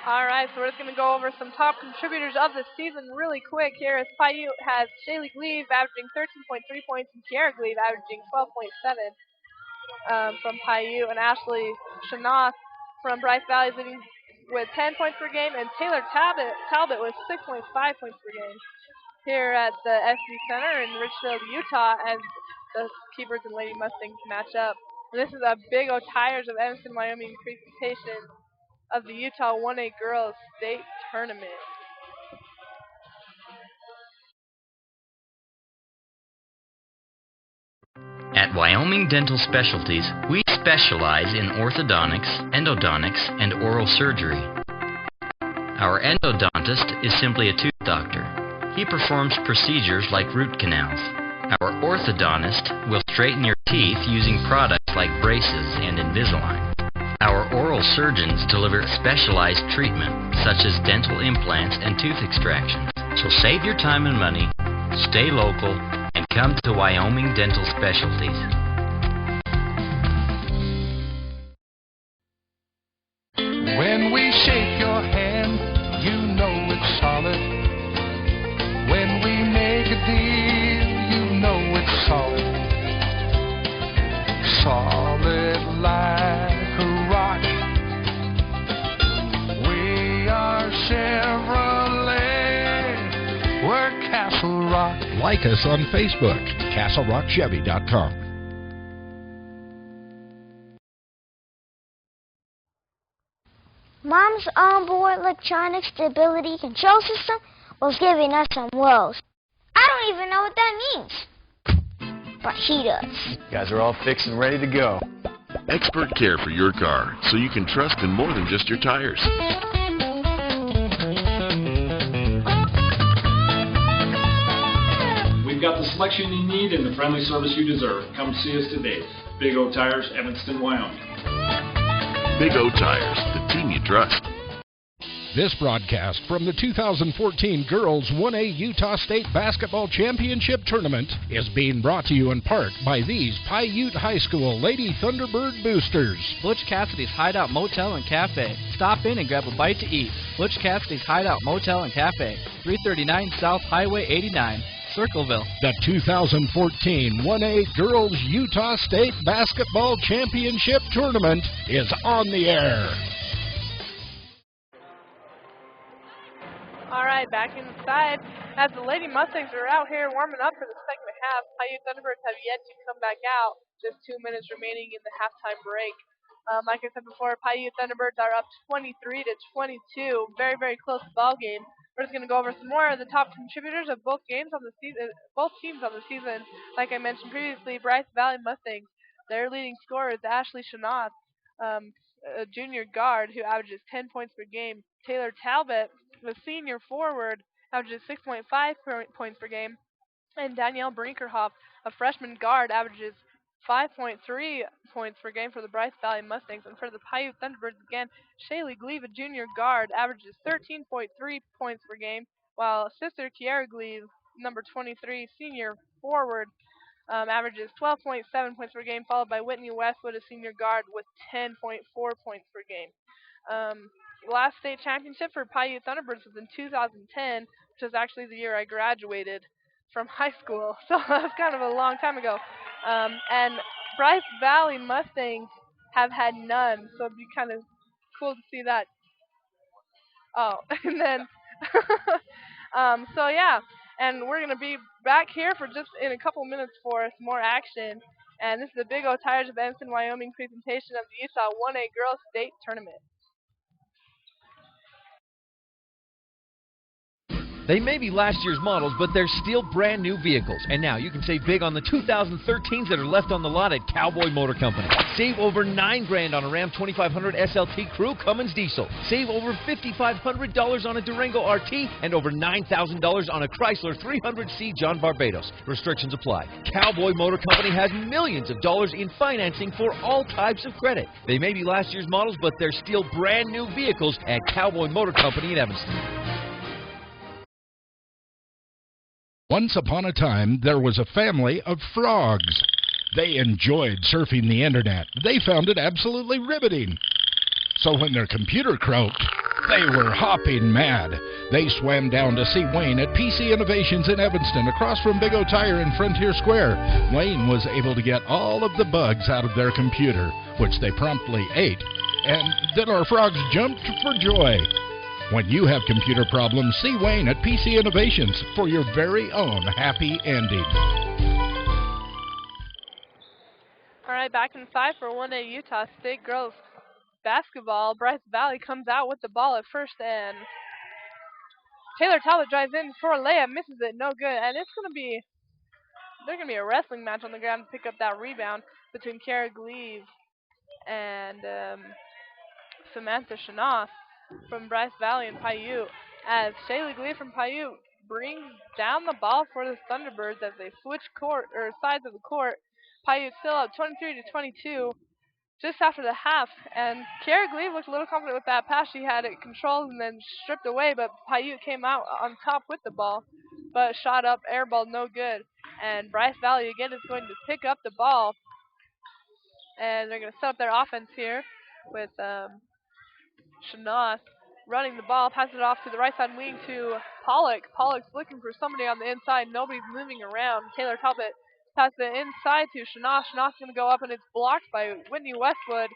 All right, so we're just going to go over some top contributors of the season really quick here, as Piute has Shaylee Gleave averaging 13.3 points and Kiara Gleave averaging 12.7 from Piute, and Ashley Shanoff from Bryce Valley is leading with 10 points per game, and Taylor Talbot with 6.5 points per game here at the SB Center in Richfield, Utah, as the Keepers and Lady Mustangs match up. And this is a Big O Tires of Evanston, Wyoming presentation of the Utah 1A Girls State Tournament. At Wyoming Dental Specialties, we specialize in orthodontics, endodontics, and oral surgery. Our endodontist is simply a tooth doctor. He performs procedures like root canals. Our orthodontist will straighten your teeth using products like braces and Invisalign. Our oral surgeons deliver specialized treatment, such as dental implants and tooth extractions. So save your time and money, stay local, and come to Wyoming Dental Specialties. When we shake your hand, you know it's solid. When we make a deal, you know it's solid. Solid like a rock. We are Chevrolet. We're Castle Rock. Like us on Facebook, CastleRockChevy.com. Mom's onboard electronic stability control system was giving us some woes. I don't even know what that means. But he does. You guys are all fixed and ready to go. Expert care for your car, so you can trust in more than just your tires. We've got the selection you need and the friendly service you deserve. Come see us today. Big O Tires, Evanston, Wyoming. Big O Tires, the team you trust. This broadcast from the 2014 Girls 1A Utah State Basketball Championship Tournament is being brought to you in part by these Piute High School Lady Thunderbird Boosters. Butch Cassidy's Hideout Motel and Cafe. Stop in and grab a bite to eat. Butch Cassidy's Hideout Motel and Cafe, 339 South Highway 89, Circleville. The 2014 1A Girls Utah State Basketball Championship Tournament is on the air. All right, back inside as the Lady Mustangs are out here warming up for the second half. Piute Thunderbirds have yet to come back out. Just 2 minutes remaining in the halftime break. Like I said before, Piute Thunderbirds are up 23-22. Very, very close ball game. We're just going to go over some more of the top contributors of both games on the season, both teams on the season. Like I mentioned previously, Bryce Valley Mustangs, their leading scorer is Ashley Shanath, a junior guard who averages 10 points per game. Taylor Talbot, the senior forward, averages 6.5 points per game. And Danielle Brinkerhoff, a freshman guard, averages 5.3 points per game for the Bryce Valley Mustangs. And for the Piute Thunderbirds again, Shaylee Gleave, a junior guard, averages 13.3 points per game, while sister Kiara Gleave, number 23, senior forward, averages 12.7 points per game, followed by Whitney Westwood, a senior guard, with 10.4 points per game. Last state championship for Piute Thunderbirds was in 2010, which was actually the year I graduated from high school, so that's kind of a long time ago. And Bryce Valley Mustangs have had none, so it'd be kind of cool to see that. Oh, and then, so yeah, and we're gonna be back here for just in a couple minutes for some more action. And this is the Big O Tires of Evanston, Wyoming presentation of the Utah 1A Girls State Tournament. They may be last year's models, but they're still brand new vehicles. And now you can save big on the 2013s that are left on the lot at Cowboy Motor Company. Save over $9,000 on a Ram 2500 SLT Crew Cummins diesel. Save over $5,500 on a Durango RT and over $9,000 on a Chrysler 300C John Barbados. Restrictions apply. Cowboy Motor Company has millions of dollars in financing for all types of credit. They may be last year's models, but they're still brand new vehicles at Cowboy Motor Company in Evanston. Once upon a time, there was a family of frogs. They enjoyed surfing the internet. They found it absolutely riveting. So when their computer croaked, they were hopping mad. They swam down to see Wayne at PC Innovations in Evanston, across from Big O Tire in Frontier Square. Wayne was able to get all of the bugs out of their computer, which they promptly ate. And then our frogs jumped for joy. When you have computer problems, see Wayne at PC Innovations for your very own happy ending. All right, back inside for 1A Utah State girls basketball. Bryce Valley comes out with the ball at first, and Taylor Talbot drives in for a layup, misses it, no good. And there's gonna be a wrestling match on the ground to pick up that rebound between Kara Gleave and Samantha Shanath from Bryce Valley and Piute, as Shaylee Gleave from Piute brings down the ball for the Thunderbirds as they switch sides of the court. Piute still up 23-22 just after the half, and Kara Gleave looked a little confident with that pass. She had it controlled and then stripped away, but Piute came out on top with the ball, but shot up, airball, no good. And Bryce Valley again is going to pick up the ball, and they're going to set up their offense here with Shanath running the ball, passes it off to the right side wing to Pollock. Pollock's looking for somebody on the inside. Nobody's moving around. Taylor Talbot passes it inside to Shanath. Shanath's going to go up, and it's blocked by Whitney Westwood.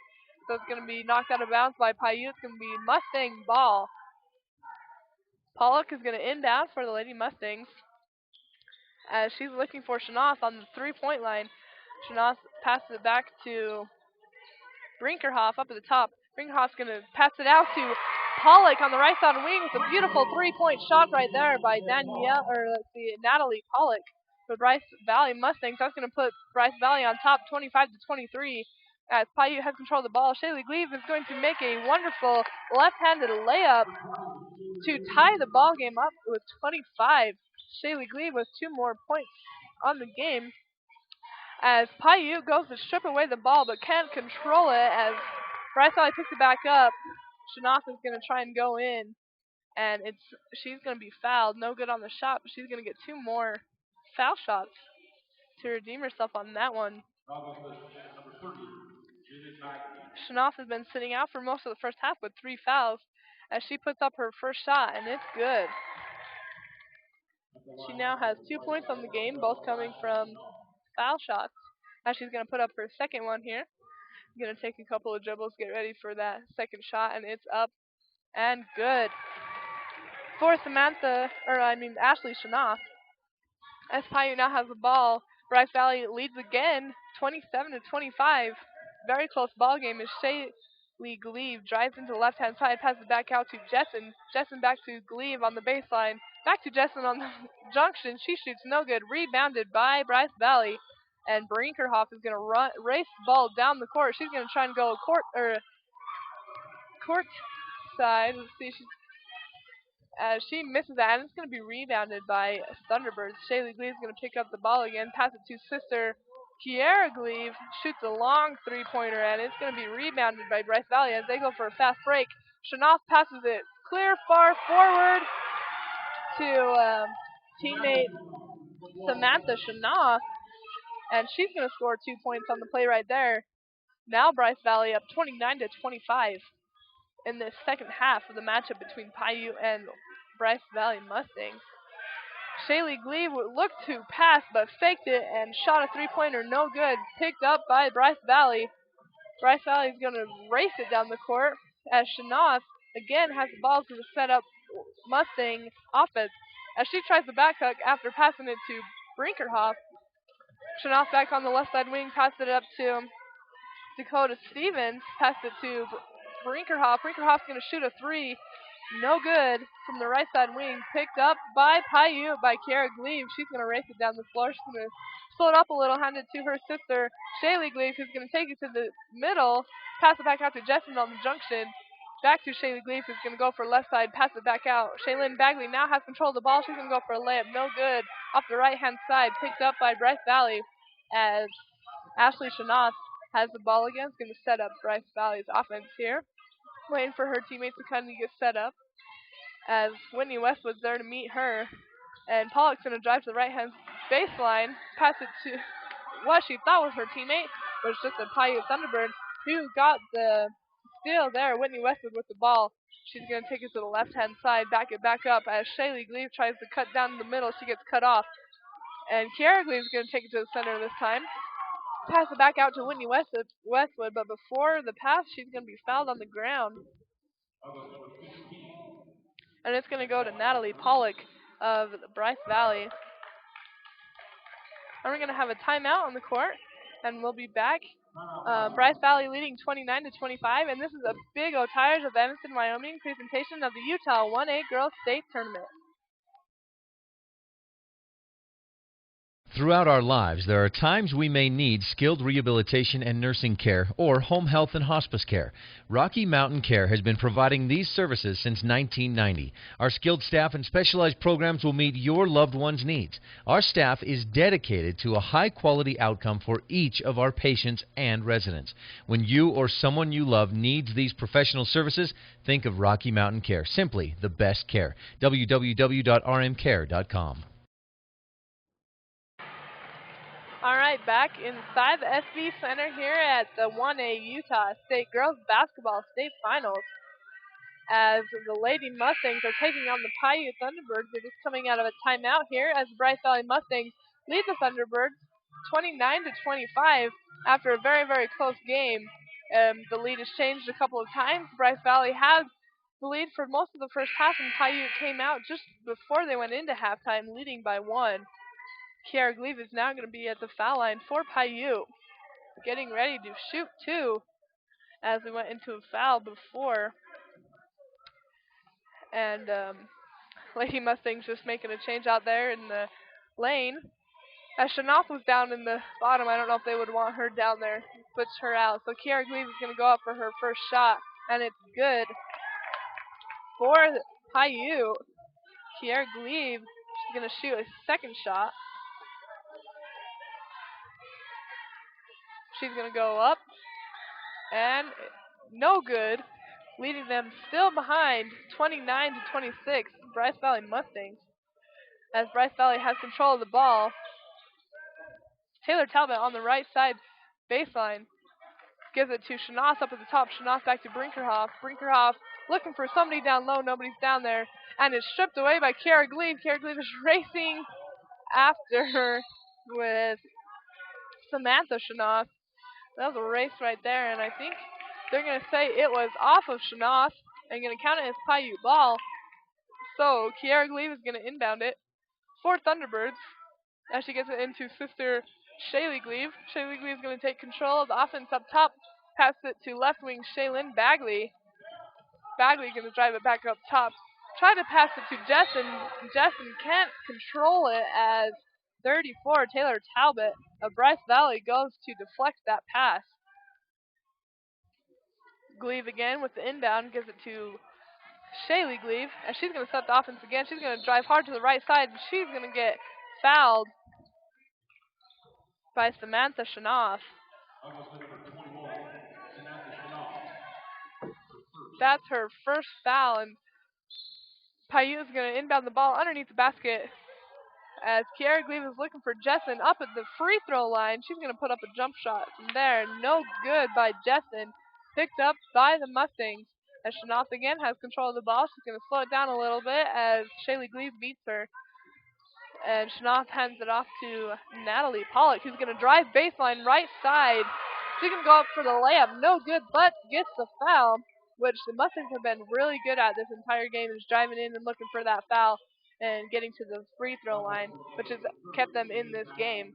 So it's going to be knocked out of bounds by Piute. It's going to be Mustang ball. Pollock is going to inbound for the Lady Mustangs as she's looking for Shanath on the three-point line. Shanath passes it back to Brinkerhoff up at the top. Brinkerhoff's going to pass it out to Pollock on the right side wing with a beautiful three-point shot right there by Natalie Pollock for Bryce Valley Mustangs. That's going to put Bryce Valley on top 25-23 as Piute has control of the ball. Shaylee Gleave is going to make a wonderful left-handed layup to tie the ball game up with 25. Shaylee Gleave with 2 more points on the game as Piute goes to strip away the ball but can't control it as Bryce Valley picks it back up. Shanath is going to try and go in, and she's going to be fouled. No good on the shot, but she's going to get 2 more foul shots to redeem herself on that one. Shanath has been sitting out for most of the first half with 3 fouls as she puts up her first shot, and it's good. She now has 2 points on the game, both coming from foul shots. Now she's going to put up her second one here. Going to take a couple of dribbles, get ready for that second shot, and it's up and good for Ashley Shanath. As Piute now has the ball, Bryce Valley leads again, 27-25. Very close ball game as Lee Glebe drives into the left-hand side, passes back out to Jessen. Jessen back to Glebe on the baseline. Back to Jessen on the junction. She shoots no good. Rebounded by Bryce Valley. And Brinkerhoff is going to race the ball down the court. She's going to try and go court side. Let's see. She misses that, and it's going to be rebounded by Thunderbirds. Shaylee Glebe is going to pick up the ball again, pass it to sister Kiara Glebe, shoots a long three-pointer, and it's going to be rebounded by Bryce Valley as they go for a fast break. Shanoff passes it clear far forward to teammate Samantha Shanoff, and she's going to score 2 points on the play right there. Now Bryce Valley up 29-25 in this second half of the matchup between Piute and Bryce Valley Mustangs. Shaylee Glebe looked to pass but faked it and shot a three-pointer, no good. Picked up by Bryce Valley. Bryce Valley is going to race it down the court as Shanoff again has the ball to the setup Mustang offense as she tries the back hook after passing it to Brinkerhoff. Shanoff back on the left side wing, passed it up to Dakota Stevens, passed it to Brinkerhoff. Brinkerhoff's going to shoot a three. No good from the right side wing. Picked up by Piute by Kiara Glebe. She's going to race it down the floor. She's going to slow it up a little, hand it to her sister, Shaylee Glebe, who's going to take it to the middle, pass it back out to Jessen on the junction. Back to Shaylee Glebe, who's going to go for left side, pass it back out. Shaylin Bagley now has control of the ball. She's going to go for a layup. No good. Off the right-hand side. Picked up by Bryce Valley as Ashley Shanoff has the ball again. Is going to set up Bryce Valley's offense here. Waiting for her teammates to kind of get set up as Whitney Westwood's there to meet her. And Pollock's going to drive to the right-hand baseline, pass it to what she thought was her teammate, but it's just a Piute Thunderbird who got the steal there. Whitney Westwood with the ball. She's going to take it to the left-hand side, back it back up as Shaylee Glebe tries to cut down the middle. She gets cut off. And Kiara Glebe is going to take it to the center this time. Pass it back out to Whitney Westwood, but before the pass, she's going to be fouled on the ground. And it's going to go to Natalie Pollock of Bryce Valley. And we're going to have a timeout on the court, and we'll be back. Bryce Valley leading 29-25, and this is a Big O Tires of Evanston, Wyoming presentation of the Utah 1A Girls State Tournament. Throughout our lives, there are times we may need skilled rehabilitation and nursing care or home health and hospice care. Rocky Mountain Care has been providing these services since 1990. Our skilled staff and specialized programs will meet your loved one's needs. Our staff is dedicated to a high-quality outcome for each of our patients and residents. When you or someone you love needs these professional services, think of Rocky Mountain Care. Simply the best care. www.rmcare.com. All right, back inside the SB Center here at the 1A Utah State Girls Basketball State Finals as the Lady Mustangs are taking on the Piute Thunderbirds. They're just coming out of a timeout here as the Bryce Valley Mustangs lead the Thunderbirds 29-25 after a very, very close game. The lead has changed a couple of times. Bryce Valley has the lead for most of the first half, and Piute came out just before they went into halftime leading by 1. Kiara Glebe is now going to be at the foul line for Piute, getting ready to shoot 2 as we went into a foul before. And Lady Mustangs just making a change out there in the lane. As Shanoff was down in the bottom, I don't know if they would want her down there. Puts her out. So Kiara Glebe is going to go up for her first shot, and it's good for Piute. Kiara Glebe is going to shoot a second shot. She's going to go up, and no good, leading them still behind 29-26, Bryce Valley Mustangs. As Bryce Valley has control of the ball, Taylor Talbot on the right side baseline gives it to Shanoff up at the top. Shanoff back to Brinkerhoff. Brinkerhoff looking for somebody down low. Nobody's down there, and it's stripped away by Kiara Glebe. Kiara Glebe is racing after her with Samantha Shanoff. That was a race right there, and I think they're going to say it was off of Shanoff and going to count it as Piute ball. So Kiara Glebe is going to inbound it for Thunderbirds as she gets it into sister Shaylee Glebe. Shaylee Glebe is going to take control of the offense up top, Pass it to left wing Shaylin Bagley. Bagley going to drive it back up top. Try to pass it to Jessen. Jessen can't control it as 34, Taylor Talbot of Bryce Valley, goes to deflect that pass. Gleave again with the inbound, gives it to Shaylee Gleave, and she's going to set the offense again. She's going to drive hard to the right side, and she's going to get fouled by Samantha Shanoff. That's her first foul, and Piute is going to inbound the ball underneath the basket as Kiara Gleave is looking for Jessen up at the free throw line. She's going to put up a jump shot from there. No good by Jessen. Picked up by the Mustangs. As Shanoff again has control of the ball, she's going to slow it down a little bit as Shaylee Gleave beats her. And Shanoff hands it off to Natalie Pollock, who's going to drive baseline right side. She can go up for the layup. No good, but gets the foul, which the Mustangs have been really good at this entire game, is driving in and looking for that foul and getting to the free throw line, which has kept them in this game.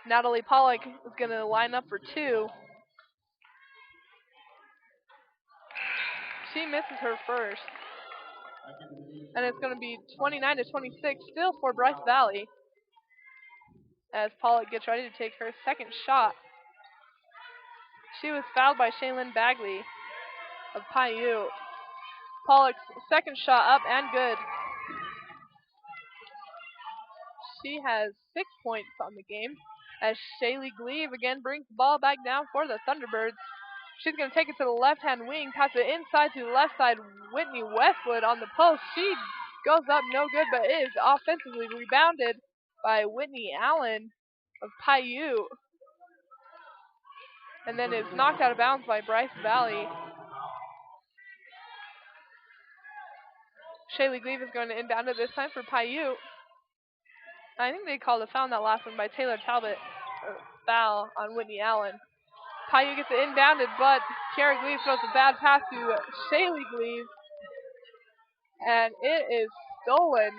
Natalie Pollock is going to line up for two. She misses her first. And it's going to be 29-26 still for Bryce Valley as Pollock gets ready to take her second shot. She was fouled by Shaylin Bagley of Piute. Pollock's second shot up and good. She has 6 points on the game as Shaylee Gleave again brings the ball back down for the Thunderbirds. She's going to take it to the left-hand wing, pass it inside to the left side. Whitney Westwood on the post. She goes up, no good, but is offensively rebounded by Whitney Allen of Piute. And then is knocked out of bounds by Bryce Valley. Shaylee Gleave is going to inbound it this time for Piute. I think they called a foul on that last one by Taylor Talbot. Foul on Whitney Allen. Piute gets it inbounded, but Kiara Gleave throws a bad pass to Shaylee Gleave. And it is stolen.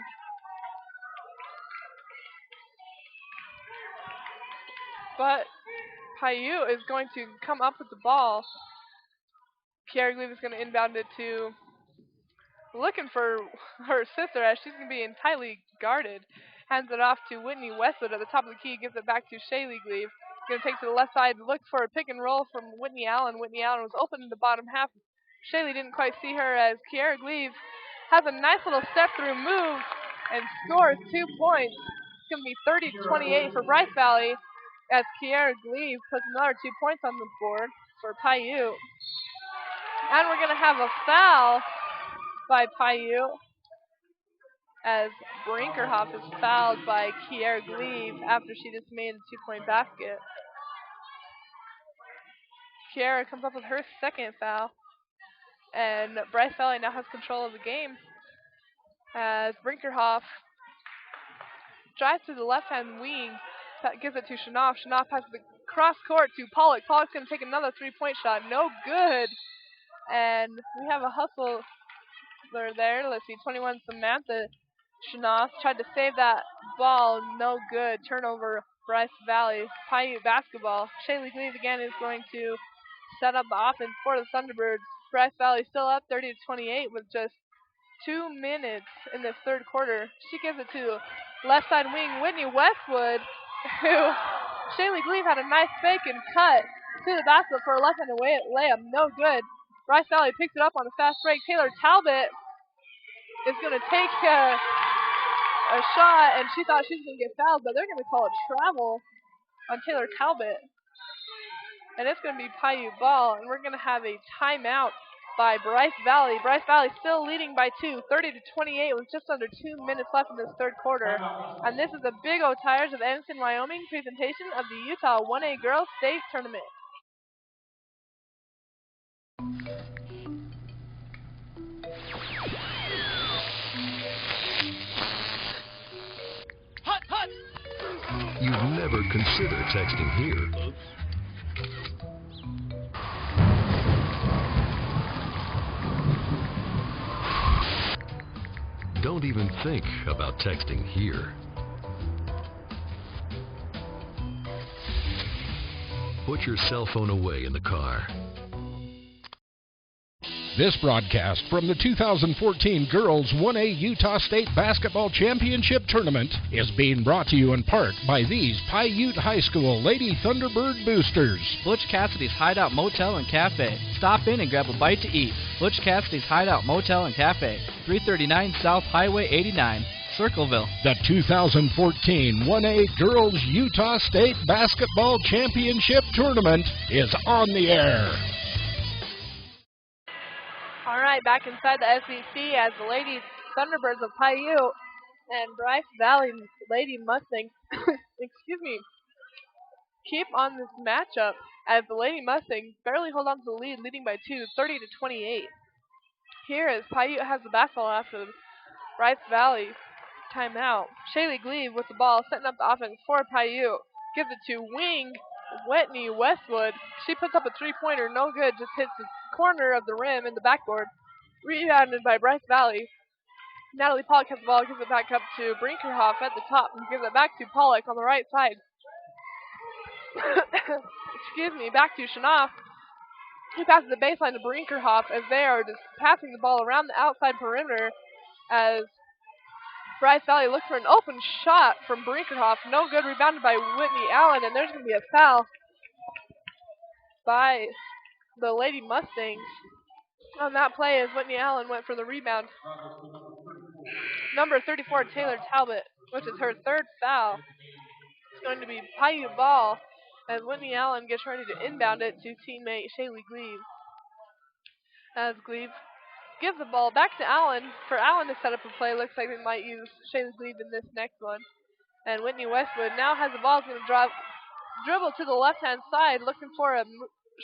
But Piute is going to come up with the ball. Kiara Gleave is going to inbound it to, looking for her sister as she's going to be entirely guarded. Hands it off to Whitney Westwood at the top of the key, gives it back to Shaylee Gleave. Going to take to the left side, look for a pick and roll from Whitney Allen. Whitney Allen was open in the bottom half. Shaylee didn't quite see her as Kiara Gleave has a nice little step through move and scores 2 points. It's going to be 30-28 for Bryce Valley as Kiara Gleave puts another 2 points on the board for Piute. And we're going to have a foul by Piute as Brinkerhoff is fouled by Kiara Gleave after she just made a 2-point basket. Kiara comes up with her second foul, and Bryce Valley now has control of the game as Brinkerhoff drives to the left-hand wing, gives it to Shanoff. Shanoff passes the cross court to Pollock. Pollock's going to take another 3-point shot. No good. And we have a hustle there. Let's see, 21 Samantha Shanoff tried to save that ball. No good. Turnover, Bryce Valley. Piute basketball. Shaylee Gleave again is going to set up the offense for the Thunderbirds. Bryce Valley still up 30-28 with just 2 minutes in this third quarter. She gives it to left side wing Whitney Westwood, who Shaylee Gleave had a nice fake and cut to the basket for a left-handed layup. No good. Bryce Valley picks it up on a fast break. Taylor Talbot is going to take a shot, and she thought she was going to get fouled, but they're going to call it travel on Taylor Talbot. And it's going to be Piute ball, and we're going to have a timeout by Bryce Valley. Bryce Valley still leading by 2, 30-28 with just under 2 minutes left in this third quarter. And this is the Big O Tires of Evanston, Wyoming presentation of the Utah 1A Girls State Tournament. You'd never consider texting here. Don't even think about texting here. put your cell phone away in the car. This broadcast from the 2014 Girls 1A Utah State Basketball Championship Tournament is being brought to you in part by these Piute High School Lady Thunderbird Boosters. Butch Cassidy's Hideout Motel and Cafe. Stop in and grab a bite to eat. Butch Cassidy's Hideout Motel and Cafe, 339 South Highway 89, Circleville. The 2014 1A Girls Utah State Basketball Championship Tournament is on the air. All right, back inside the SEC as the Lady Thunderbirds of Piute and Bryce Valley Lady Mustangs, keep on this matchup as the Lady Mustangs barely hold on to the lead, leading by 2, 30-28. Here as Piute has the basketball after the Bryce Valley timeout. Shaylee Glebe with the ball, setting up the offense for Piute. Gives it to wing Whitney Westwood. She puts up a three-pointer, no good, just hits the corner of the rim in the backboard. Rebounded by Bryce Valley. Natalie Pollock has the ball, gives it back up to Brinkerhoff at the top, and gives it back to Pollock on the right side. Back to Shanoff, who passes the baseline to Brinkerhoff as they are just passing the ball around the outside perimeter as Bryce Valley looks for an open shot from Brinkerhoff. No good, rebounded by Whitney Allen, and there's going to be a foul by the Lady Mustangs on that play as Whitney Allen went for the rebound. Number 34, Taylor Talbot, which is her third foul. It's going to be Piute ball as Whitney Allen gets ready to inbound it to teammate Shaylee Glebe. As Glebe gives the ball back to Allen for Allen to set up a play. Looks like they might use Shaylee Glebe in this next one. And Whitney Westwood now has the ball. Is going to dribble to the left-hand side, looking for a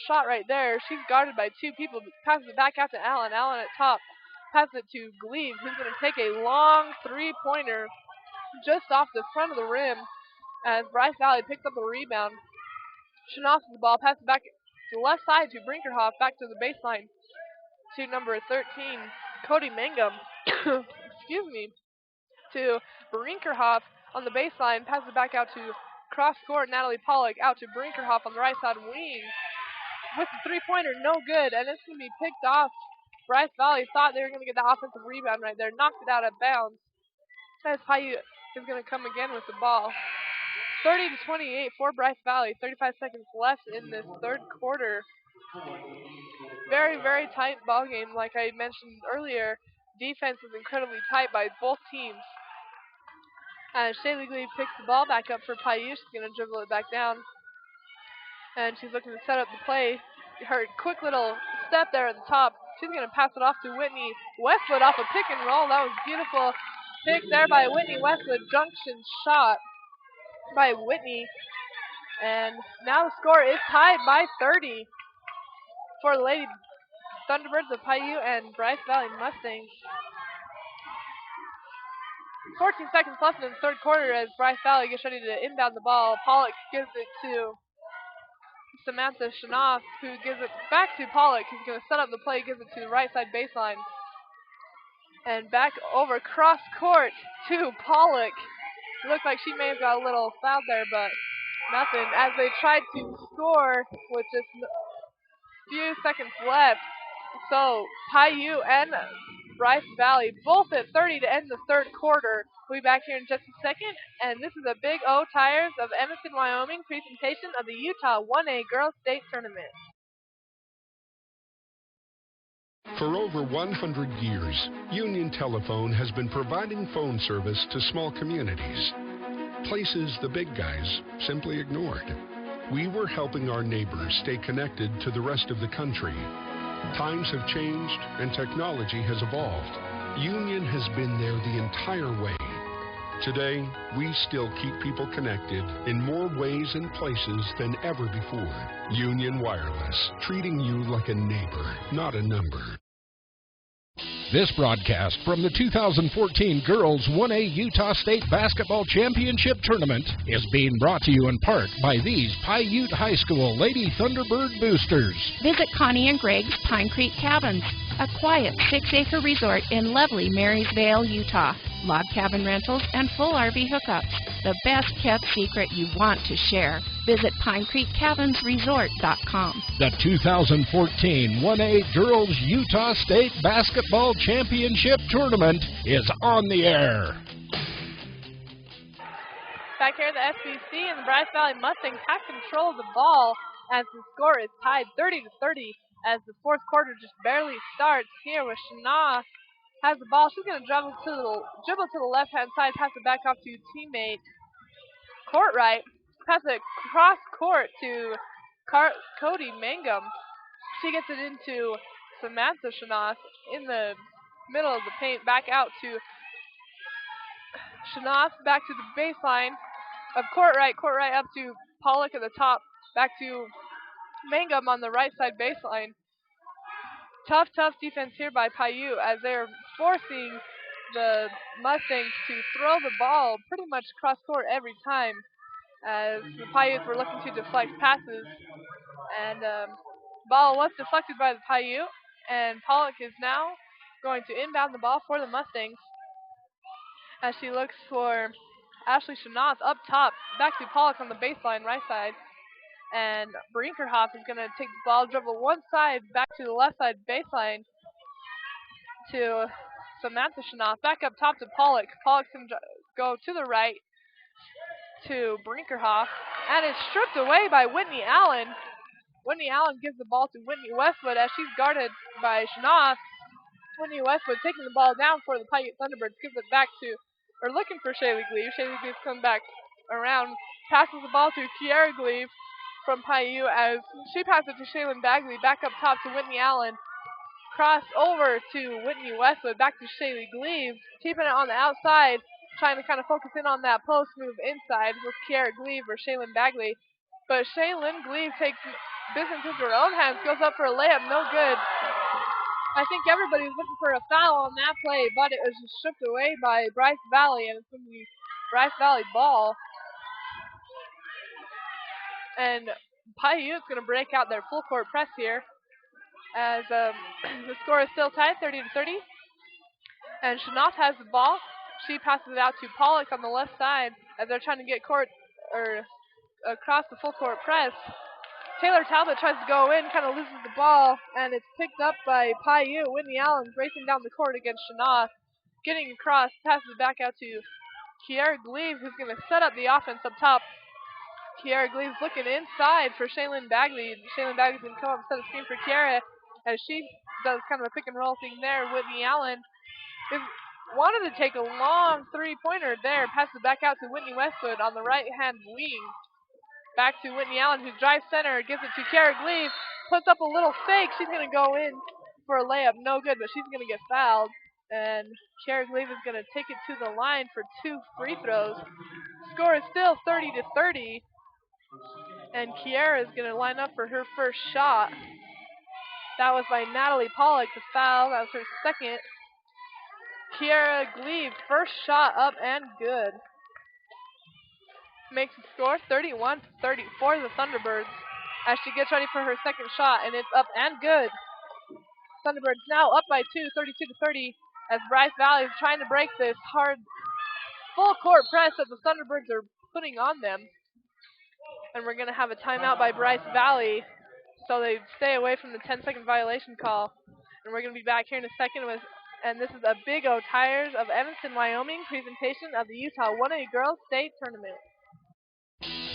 shot right there. She's guarded by two people. Passes it back out to Allen. Allen at top. Passes it to Glebe, who's going to take a long three-pointer just off the front of the rim as Bryce Valley picks up the rebound. Shanoff has the ball. Passes back to the left side to Brinkerhoff. Back to the baseline to number 13, Cody Mangum. To Brinkerhoff on the baseline. Passes it back out to cross-court Natalie Pollock. Out to Brinkerhoff on the right side wing. With the three-pointer, no good, and it's going to be picked off. Bryce Valley thought they were going to get the offensive rebound right there. Knocked it out of bounds. As Piute is going to come again with the ball. 30-28 for Bryce Valley. 35 seconds left in this third quarter. Very, very tight ball game. Like I mentioned earlier, defense is incredibly tight by both teams. As Shaylee Glebe picks the ball back up for Piute, she's going to dribble it back down. And she's looking to set up the play. Her quick little step there at the top. She's going to pass it off to Whitney Westwood off a pick and roll. That was beautiful pick there by Whitney Westwood. Junction shot by Whitney. And now the score is tied by 30 for the Lady Thunderbirds of Piute and Bryce Valley Mustangs. 14 seconds left in the third quarter as Bryce Valley gets ready to inbound the ball. Pollock gives it to Samantha Shanoff, who gives it back to Pollock, who's going to set up the play, gives it to the right side baseline. And back over cross court to Pollock. It looks like she may have got a little foul there, but nothing. As they tried to score with just few seconds left. So Piute and Bryce Valley both at 30 to end the third quarter. We'll be back here in just a second. And this is a Big O Tires of Evanston, Wyoming presentation of the Utah 1A Girls State Tournament. For over 100 years, Union Telephone has been providing phone service to small communities, places the big guys simply ignored. We were helping our neighbors stay connected to the rest of the country. Times have changed and technology has evolved. Union has been there the entire way. Today, we still keep people connected in more ways and places than ever before. Union Wireless, treating you like a neighbor, not a number. This broadcast from the 2014 Girls 1A Utah State Basketball Championship Tournament is being brought to you in part by these Piute High School Lady Thunderbird Boosters. Visit Connie and Greg's Pine Creek Cabins, a quiet 6-acre resort in lovely Marysvale, Utah. Log cabin rentals and full RV hookups. The best kept secret you want to share. Visit PineCreekCabinsResort.com. The 2014 1A Girls Utah State Basketball Championship Tournament is on the air. Back here at the SBC, and the Bryce Valley Mustangs have control of the ball as the score is tied 30-30 as the fourth quarter just barely starts here with Shana has the ball. She's going to dribble to the left-hand side, pass it back off to teammate Courtright, pass it cross court to Cody Mangum. She gets it into Samantha Shanath in the middle of the paint, back out to Shanath, back to the baseline of Courtright up to Pollock at the top, back to Mangum on the right side baseline. Tough defense here by Piute as they're forcing the Mustangs to throw the ball pretty much cross court every time as the Piutes were looking to deflect passes. And ball was deflected by the Piute, and Pollock is now going to inbound the ball for the Mustangs as she looks for Ashley Shanath up top, back to Pollock on the baseline right side. And Brinkerhoff is going to take the ball, dribble one side, back to the left side baseline to Samantha Shanath. Back up top to Pollock. Pollock can go to the right to Brinkerhoff. And it's stripped away by Whitney Allen. Whitney Allen gives the ball to Whitney Westwood as she's guarded by Shanath. Whitney Westwood taking the ball down for the Piute Thunderbirds. Gives it back to, or looking for Shaylee Gleave. Shaylee Gleave comes back around. Passes the ball to Kiara Gleave from Piute as she passes it to Shaylin Bagley, back up top to Whitney Allen. Cross over to Whitney Westwood, back to Shaylee Gleave, keeping it on the outside, trying to kind of focus in on that post move inside with Kiara Gleave or Shaylin Bagley. But Shaylin Gleave takes business into her own hands, goes up for a layup, no good. I think everybody was looking for a foul on that play, but it was just stripped away by Bryce Valley, and it's going to be Bryce Valley ball. And Piute's going to break out their full court press here as the score is still tied 30-30. And Shanath has the ball. She passes it out to Pollock on the left side as they're trying to get across the full court press. Taylor Talbot tries to go in, kind of loses the ball, and it's picked up by Piute. Whitney Allen racing down the court against Shanath. Getting across, passes it back out to Kiara Gleave, who's going to set up the offense up top. Kiara Gleave's looking inside for Shaylin Bagley. Shaylin Bagley's going to come up and set a screen for Kiara as she does kind of a pick and roll thing there. Whitney Allen wanted to take a long three-pointer there. Passes it back out to Whitney Westwood on the right-hand wing. Back to Whitney Allen, who drives center, gives it to Kiara Gleave. Puts up a little fake. She's going to go in for a layup. No good, but she's going to get fouled. And Kiara Gleave is going to take it to the line for 2 free throws. Score is still 30-30. And Kiara is going to line up for her first shot. That was by Natalie Pollock, the foul. That was her second. Kiara Gleave, first shot up and good. Makes the score 31-30 for the Thunderbirds as she gets ready for her second shot, and it's up and good. Thunderbirds now up by 2, 32-30, as Bryce Valley is trying to break this hard full court press that the Thunderbirds are putting on them. And we're going to have a timeout by Bryce Valley so they stay away from the 10-second violation call. And we're going to be back here in a second and this is a Big O Tires of Evanston, Wyoming presentation of the Utah 1A Girls State Tournament.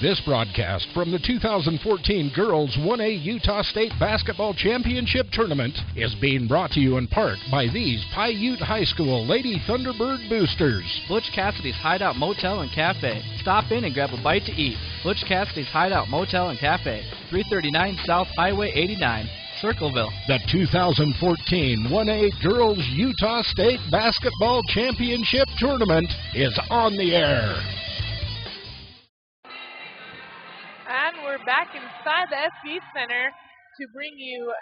This broadcast from the 2014 Girls 1A Utah State Basketball Championship Tournament is being brought to you in part by these Piute High School Lady Thunderbird Boosters. Butch Cassidy's Hideout Motel and Cafe. Stop in and grab a bite to eat. Butch Cassidy's Hideout Motel and Cafe, 339 South Highway 89, Circleville. The 2014 1A Girls Utah State Basketball Championship Tournament is on the air. And we're back inside the SB Center to bring you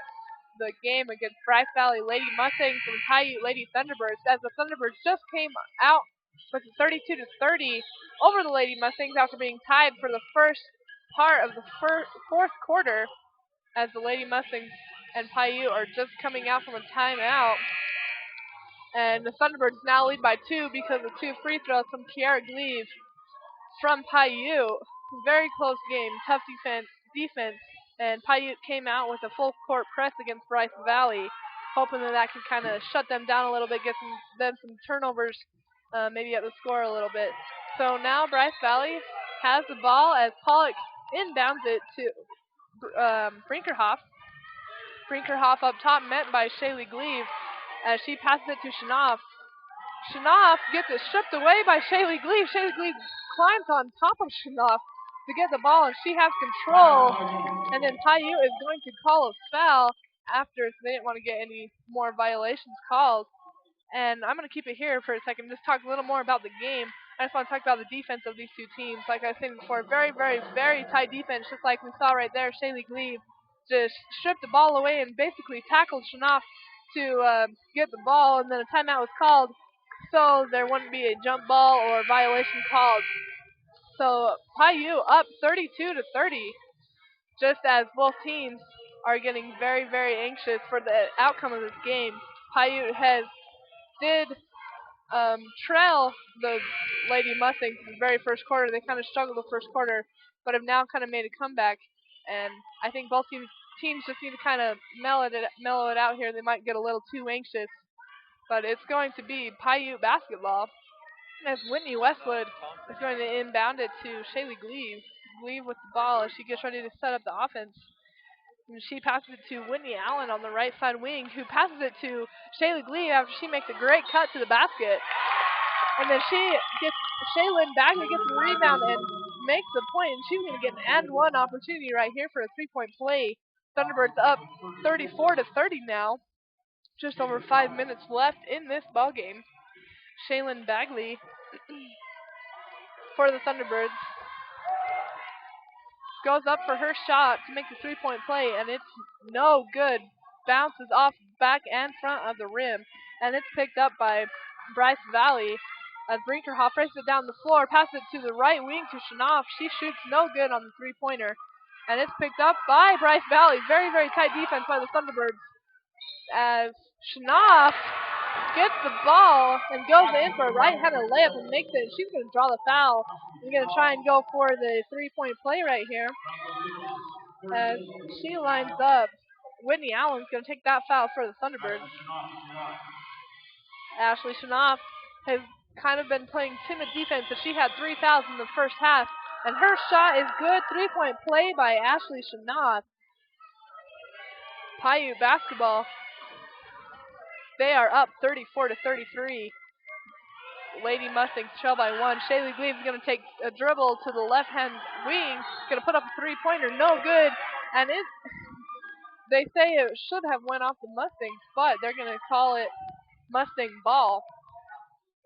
the game against Bryce Valley Lady Mustangs and Piute Lady Thunderbirds, as the Thunderbirds just came out with a 32-30 over the Lady Mustangs after being tied for the first part of the fourth quarter, as the Lady Mustangs and Piute are just coming out from a timeout. And the Thunderbirds now lead by 2 because of 2 free throws from Kiara Gleave from Piute. Very close game, tough defense, and Piute came out with a full court press against Bryce Valley, hoping that could kind of shut them down a little bit, get them some turnovers, maybe up the score a little bit. So now Bryce Valley has the ball as Pollock inbounds it to Brinkerhoff. Brinkerhoff up top, met by Shaylee Gleave as she passes it to Shanoff. Shanoff gets it stripped away by Shaylee Gleave. Shaylee Gleave climbs on top of Shanoff to get the ball, and she has control. And then Piute is going to call a foul after, so they didn't want to get any more violations called. And I'm going to keep it here for a second, just talk a little more about the game. I just want to talk about the defense of these two teams. Like I was saying before, very, very, very tight defense, just like we saw right there. Shaylee Gleave just stripped the ball away and basically tackled Shanoff to get the ball, and then a timeout was called, so there wouldn't be a jump ball or violation called. So Piute up 32-30, just as both teams are getting very, very anxious for the outcome of this game. Piute did trail the Lady Mustangs in the very first quarter. They kind of struggled the first quarter, but have now kind of made a comeback. And I think both teams just need to kind of mellow it out here. They might get a little too anxious. But it's going to be Piute basketball as Whitney Westwood is going to inbound it to Shaylee Gleave. Gleave with the ball as she gets ready to set up the offense. And she passes it to Whitney Allen on the right side wing, who passes it to Shaylee Gleave after she makes a great cut to the basket. And then Shaylin Bagley gets the rebound and makes the point, and she's going to get an and-one opportunity right here for a three-point play. Thunderbirds up 34-30 now. Just over 5 minutes left in this ball game. Shaylin Bagley for the Thunderbirds goes up for her shot to make the three-point play, and it's no good. Bounces off back and front of the rim, and it's picked up by Bryce Valley. As Brinkerhoff races it down the floor, passes it to the right wing to Shanoff. She shoots no good on the three-pointer, and it's picked up by Bryce Valley. Very, very tight defense by the Thunderbirds. As Shanoff gets the ball and goes in for a right-handed layup and makes it. She's going to draw the foul. She's going to try and go for the three-point play right here. As she lines up, Whitney Allen's going to take that foul for the Thunderbirds. Ashley Shanoff has kind of been playing timid defense, but she had 3 fouls in the first half, and her shot is good. Three-point play by Ashley Shanoff. Piute basketball. They are up 34-33. Lady Mustangs trail by 1. Shaylee Gleave is going to take a dribble to the left-hand wing. Going to put up a three-pointer. No good. And they say it should have went off the Mustangs, but they're going to call it Mustang ball.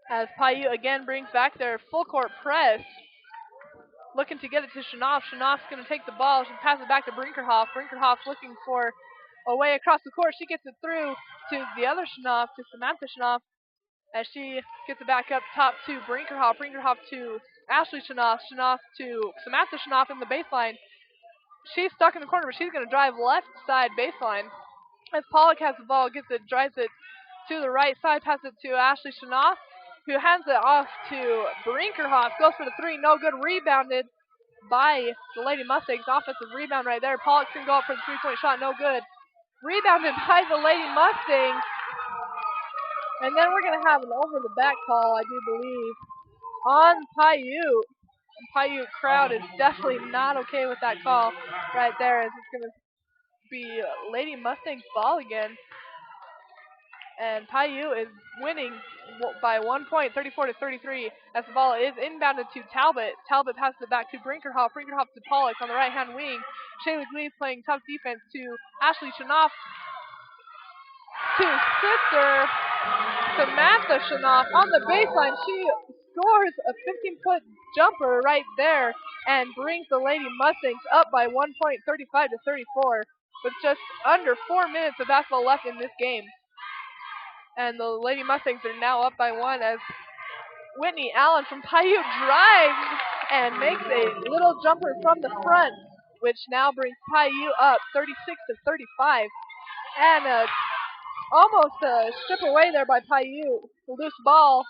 As Piute again brings back their full-court press. Looking to get it to Shanoff. Shanoff's going to take the ball. She passes it back to Brinkerhoff. Brinkerhoff's looking for a way across the court. She gets it through to the other Shanoff, to Samantha Shanoff, as she gets it back up top to Brinkerhoff. Brinkerhoff to Ashley Shanoff. Shanoff to Samantha Shanoff in the baseline. She's stuck in the corner, but she's going to drive left side baseline. As Pollock has the ball, drives it to the right side, passes it to Ashley Shanoff, who hands it off to Brinkerhoff. Goes for the three, no good. Rebounded by the Lady Mustangs. Offensive rebound right there. Pollock's going to go up for the three-point shot, no good. Rebounded by the Lady Mustangs. And then we're going to have an over-the-back call, I do believe, on Piute. The Piute crowd is definitely not okay with that call right there, as it's going to be Lady Mustangs ball again. And Piute is winning by 1 point, 34-33, as the ball is inbounded to Talbot. Talbot passes it back to Brinkerhoff. Brinkerhoff to Pollock on the right-hand wing. Shaylee Gleave playing tough defense to Ashley Shanoff. To sister Samantha Shanoff on the baseline. She scores a 15-foot jumper right there and brings the Lady Mustangs up by 1 point, 35-34, with just under 4 minutes of basketball left in this game. And the Lady Mustangs are now up by 1 as Whitney Allen from Piute drives and makes a little jumper from the front, which now brings Piute up 36-35. And almost a strip away there by Piute. Loose ball.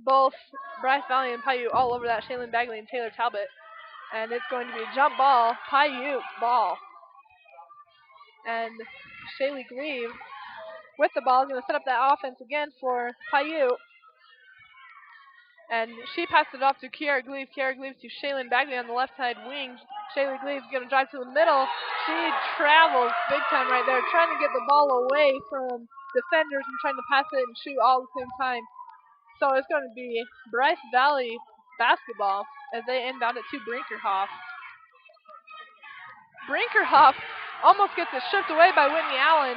Both Bryce Valley and Piute all over that. Shaylin Bagley and Taylor Talbot. And it's going to be a jump ball, Piute ball. And Shaylee Gleave with the ball is going to set up that offense again for Piute. And she passes it off to Kiara Gleave. Kiara Gleave to Shaylin Bagley on the left side wing. Shaylee Gleave's going to drive to the middle. She travels big time right there, trying to get the ball away from defenders and trying to pass it and shoot all at the same time. So it's going to be Bryce Valley basketball as they inbound it to Brinkerhoff. Brinkerhoff almost gets it stripped away by Whitney Allen.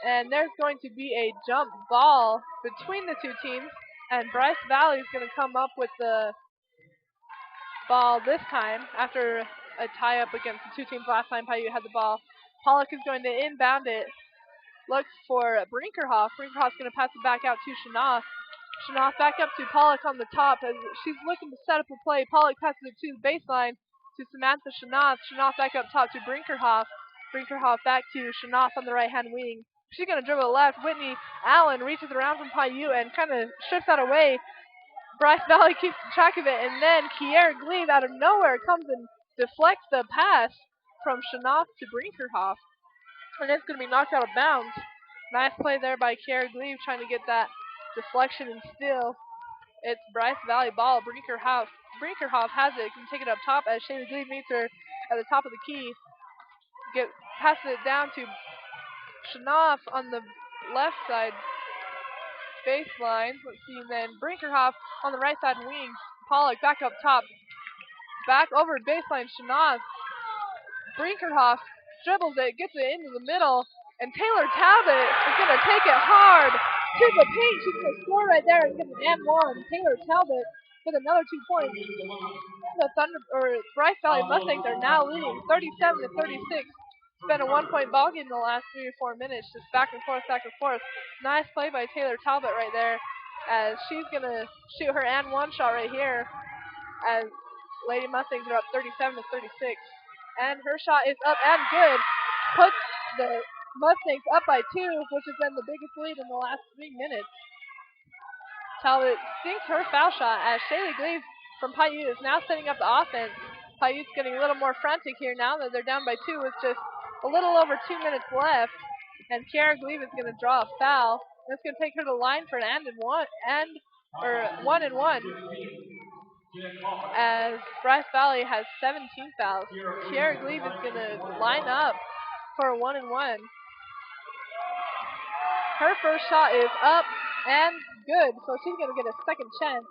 And there's going to be a jump ball between the two teams. And Bryce Valley is going to come up with the ball this time after a tie-up against the two teams last time Piute had the ball. Pollock is going to inbound it. Looks for Brinkerhoff. Brinkerhoff's going to pass it back out to Shanoff. Shanoff back up to Pollock on the top as she's looking to set up a play. Pollock passes it to the baseline to Samantha Shanoff. Shanoff back up top to Brinkerhoff. Brinkerhoff back to Shanoff on the right-hand wing. She's going to dribble left. Whitney Allen reaches around from Piute and kind of strips that away. Bryce Valley keeps track of it, and then Kiara Gleave out of nowhere comes and deflects the pass from Shanoff to Brinkerhoff. And it's going to be knocked out of bounds. Nice play there by Kiara Gleave trying to get that deflection and steal. It's Bryce Valley ball. Brinkerhoff has it. Can take it up top as Shaylee Gleave meets her at the top of the key. Passes it down to Shanoff on the left side baseline. Let's see, then Brinkerhoff on the right side wing. Pollock back up top. Back over baseline, Shanoff. Brinkerhoff dribbles it, gets it into the middle, and Taylor Talbot is going to take it hard to the paint. She's going to score right there and get an and one. Taylor Talbot with another 2 points. The Bryce Valley Mustangs are now leading 37-36. It's been a 1-point ball game in the last 3 or 4 minutes, just back and forth, back and forth. Nice play by Taylor Talbot right there, as she's going to shoot her and one shot right here, as Lady Mustangs are up 37-36. And her shot is up and good. Puts the Mustangs up by 2, which has been the biggest lead in the last 3 minutes. Talbot sinks her foul shot as Shaylee Gleave from Piute is now setting up the offense. Piute's getting a little more frantic here now that they're down by 2 with just a little over 2 minutes left. And Kiara Gleave is going to draw a foul. And it's going to take her to the line for an one and one. As Bryce Valley has 17 fouls. Kiara Gleave is going to line up for a 1 and 1. Her first shot is up and good, so she's going to get a second chance.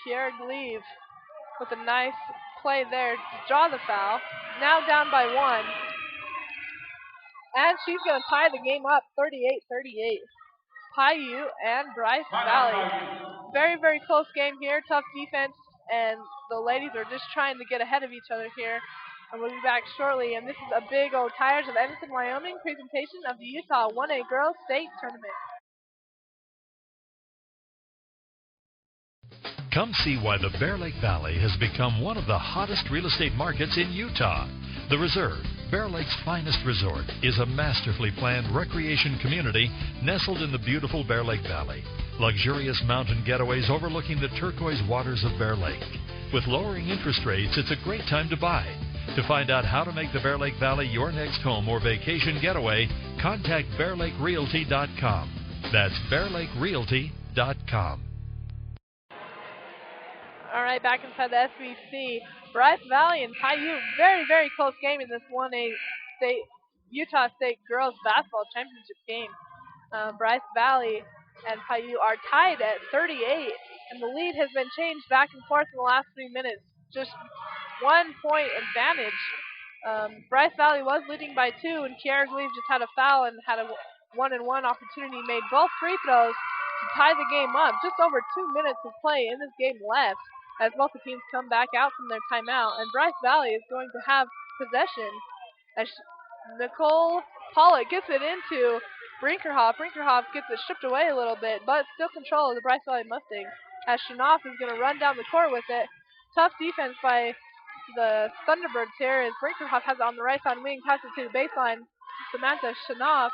Kiara Gleave with a nice play there to draw the foul. Now down by 1. And she's going to tie the game up 38-38. Piute and Bryce Valley. Very, very close game here. Tough defense, and the ladies are just trying to get ahead of each other here. And we'll be back shortly. And this is a Big O Tires of Evanston, Wyoming presentation of the Utah 1A Girls State Tournament. Come see why the Bear Lake Valley has become one of the hottest real estate markets in Utah. The Reserve, Bear Lake's finest resort, is a masterfully planned recreation community nestled in the beautiful Bear Lake Valley. Luxurious mountain getaways overlooking the turquoise waters of Bear Lake. With lowering interest rates, it's a great time to buy. To find out how to make the Bear Lake Valley your next home or vacation getaway, contact BearLakeRealty.com. That's BearLakeRealty.com. All right, back inside the SBC. Bryce Valley and Piute, very, very close game in this 1A Utah State Girls Basketball Championship game. Bryce Valley and Piute are tied at 38, and the lead has been changed back and forth in the last 3 minutes. Just 1 point advantage. Bryce Valley was leading by 2, and Kiara Gleave just had a foul and had a 1-and-1 opportunity. Made both free throws to tie the game up. Just over 2 minutes of play in this game left, as both the teams come back out from their timeout. And Bryce Valley is going to have possession as Nicole Pollock gets it into Brinkerhoff. Brinkerhoff gets it stripped away a little bit, but still control of the Bryce Valley Mustangs, as Shanoff is going to run down the court with it. Tough defense by the Thunderbirds here as Brinkerhoff has it on the right side wing, passes to the baseline, Samantha Shanoff.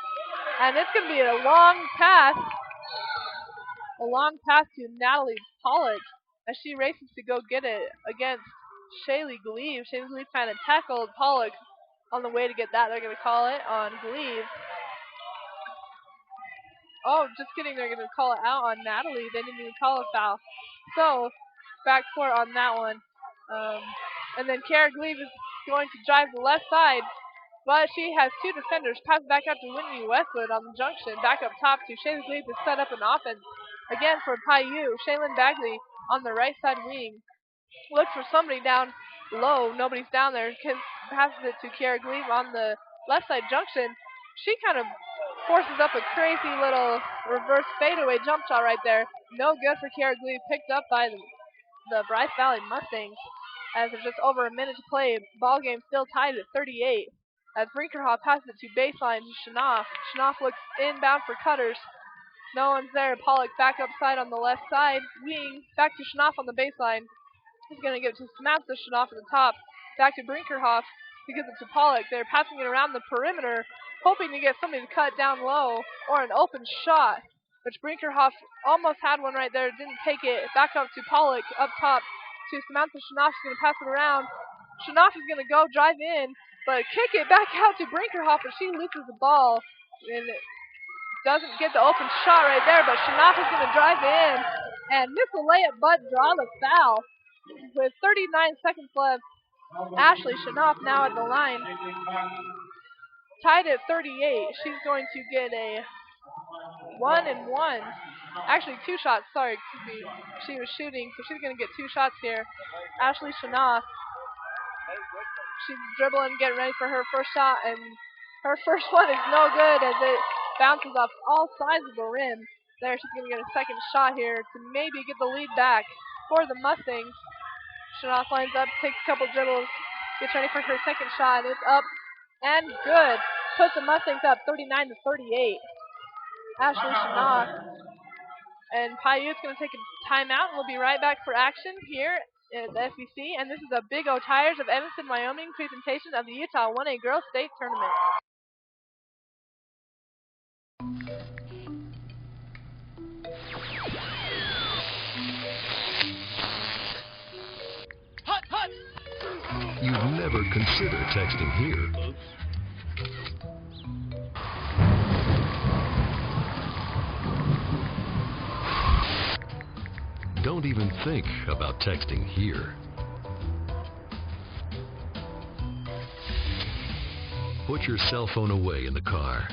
And it's going to be a long pass to Natalie Pollock, as she races to go get it against Shaylee Gleave. Shaylee Gleave kind of tackled Pollock on the way to get that. They're going to call it on Gleave. Oh, just kidding. They're going to call it out on Natalie. They didn't even call a foul. So, backcourt on that one. And then Kara Gleave is going to drive the left side, but she has two defenders. Pass back up to Whitney Westwood on the junction. Back up top to Shaylee Gleave to set up an offense. Again for Piute. Shaylin Bagley on the right side wing. Looks for somebody down low. Nobody's down there. Passes it to Kara Gleave on the left side junction. She kind of forces up a crazy little reverse fadeaway jump shot right there. No good for Kara Gleave. Picked up by the Bryce Valley Mustangs. As there's just over a minute to play. Ball game still tied at 38. As Brinkerhoff passes it to baseline to Shanoff. Shanoff looks inbound for Cutters. No one's there. Pollock back up side on the left side. Wing back to Shanoff on the baseline. He's going to give it to Samantha Shanoff at the top. Back to Brinkerhoff. He gives it to Pollock. They're passing it around the perimeter, hoping to get somebody to cut down low or an open shot, which Brinkerhoff almost had one right there. Didn't take it. Back up to Pollock up top to Samantha Shanoff. She's going to pass it around. Shanoff is going to go drive in, but kick it back out to Brinkerhoff, but she loses the ball and doesn't get the open shot right there, but Shanoff is going to drive in and miss the layup but draw the foul. With 39 seconds left, Ashley Shanoff now at the line. Tied at 38. She's going to get a 1-and-1. Actually, 2 shots. Sorry, excuse me. She was shooting, so she's going to get 2 shots here. Ashley Shanoff. She's dribbling, getting ready for her first shot, and her first one is no good as it bounces off all sides of the rim. There, she's going to get a second shot here to maybe get the lead back for the Mustangs. Shanoff lines up, takes a couple dribbles, gets ready for her second shot. It's up and good. Puts the Mustangs up 39 to 38. Ashley Shanoff. And Piute's going to take a timeout, and we'll be right back for action here at the SEC. And this is a Big O Tires of Evanston, Wyoming presentation of the Utah 1A Girls State Tournament. You'd never consider texting here. Don't even think about texting here. Put your cell phone away in the car.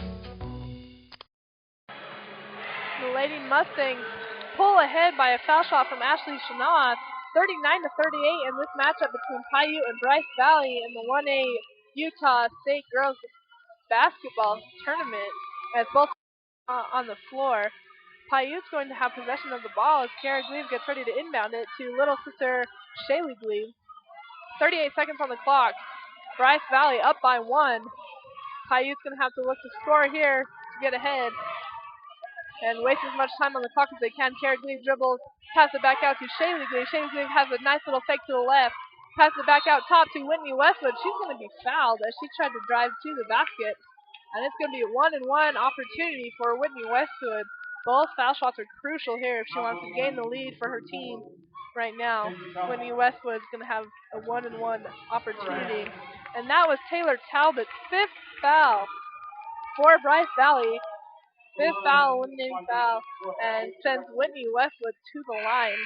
The Lady Mustangs pull ahead by a foul shot from Ashley Shanoff. 39 to 38 in this matchup between Piute and Bryce Valley in the 1A Utah State Girls Basketball Tournament. As both on the floor, Piute's going to have possession of the ball as Kara Gleave gets ready to inbound it to little sister Shaylee Gleave. 38 seconds on the clock. Bryce Valley up by 1. Piute's going to have to look to score here to get ahead and waste as much time on the clock as they can. Kara Gleave dribbles, pass it back out to Shaylee Gleave. Shaylee Gleave has a nice little fake to the left. Pass it back out top to Whitney Westwood. She's going to be fouled as she tried to drive to the basket. And it's going to be a 1-and-1 opportunity for Whitney Westwood. Both foul shots are crucial here if she wants to gain the lead for her team right now. Whitney Westwood's going to have a 1-and-1 opportunity. And that was Taylor Talbot's 5th foul for Bryce Valley. 5th foul, eliminating foul, and sends Whitney Westwood to the line.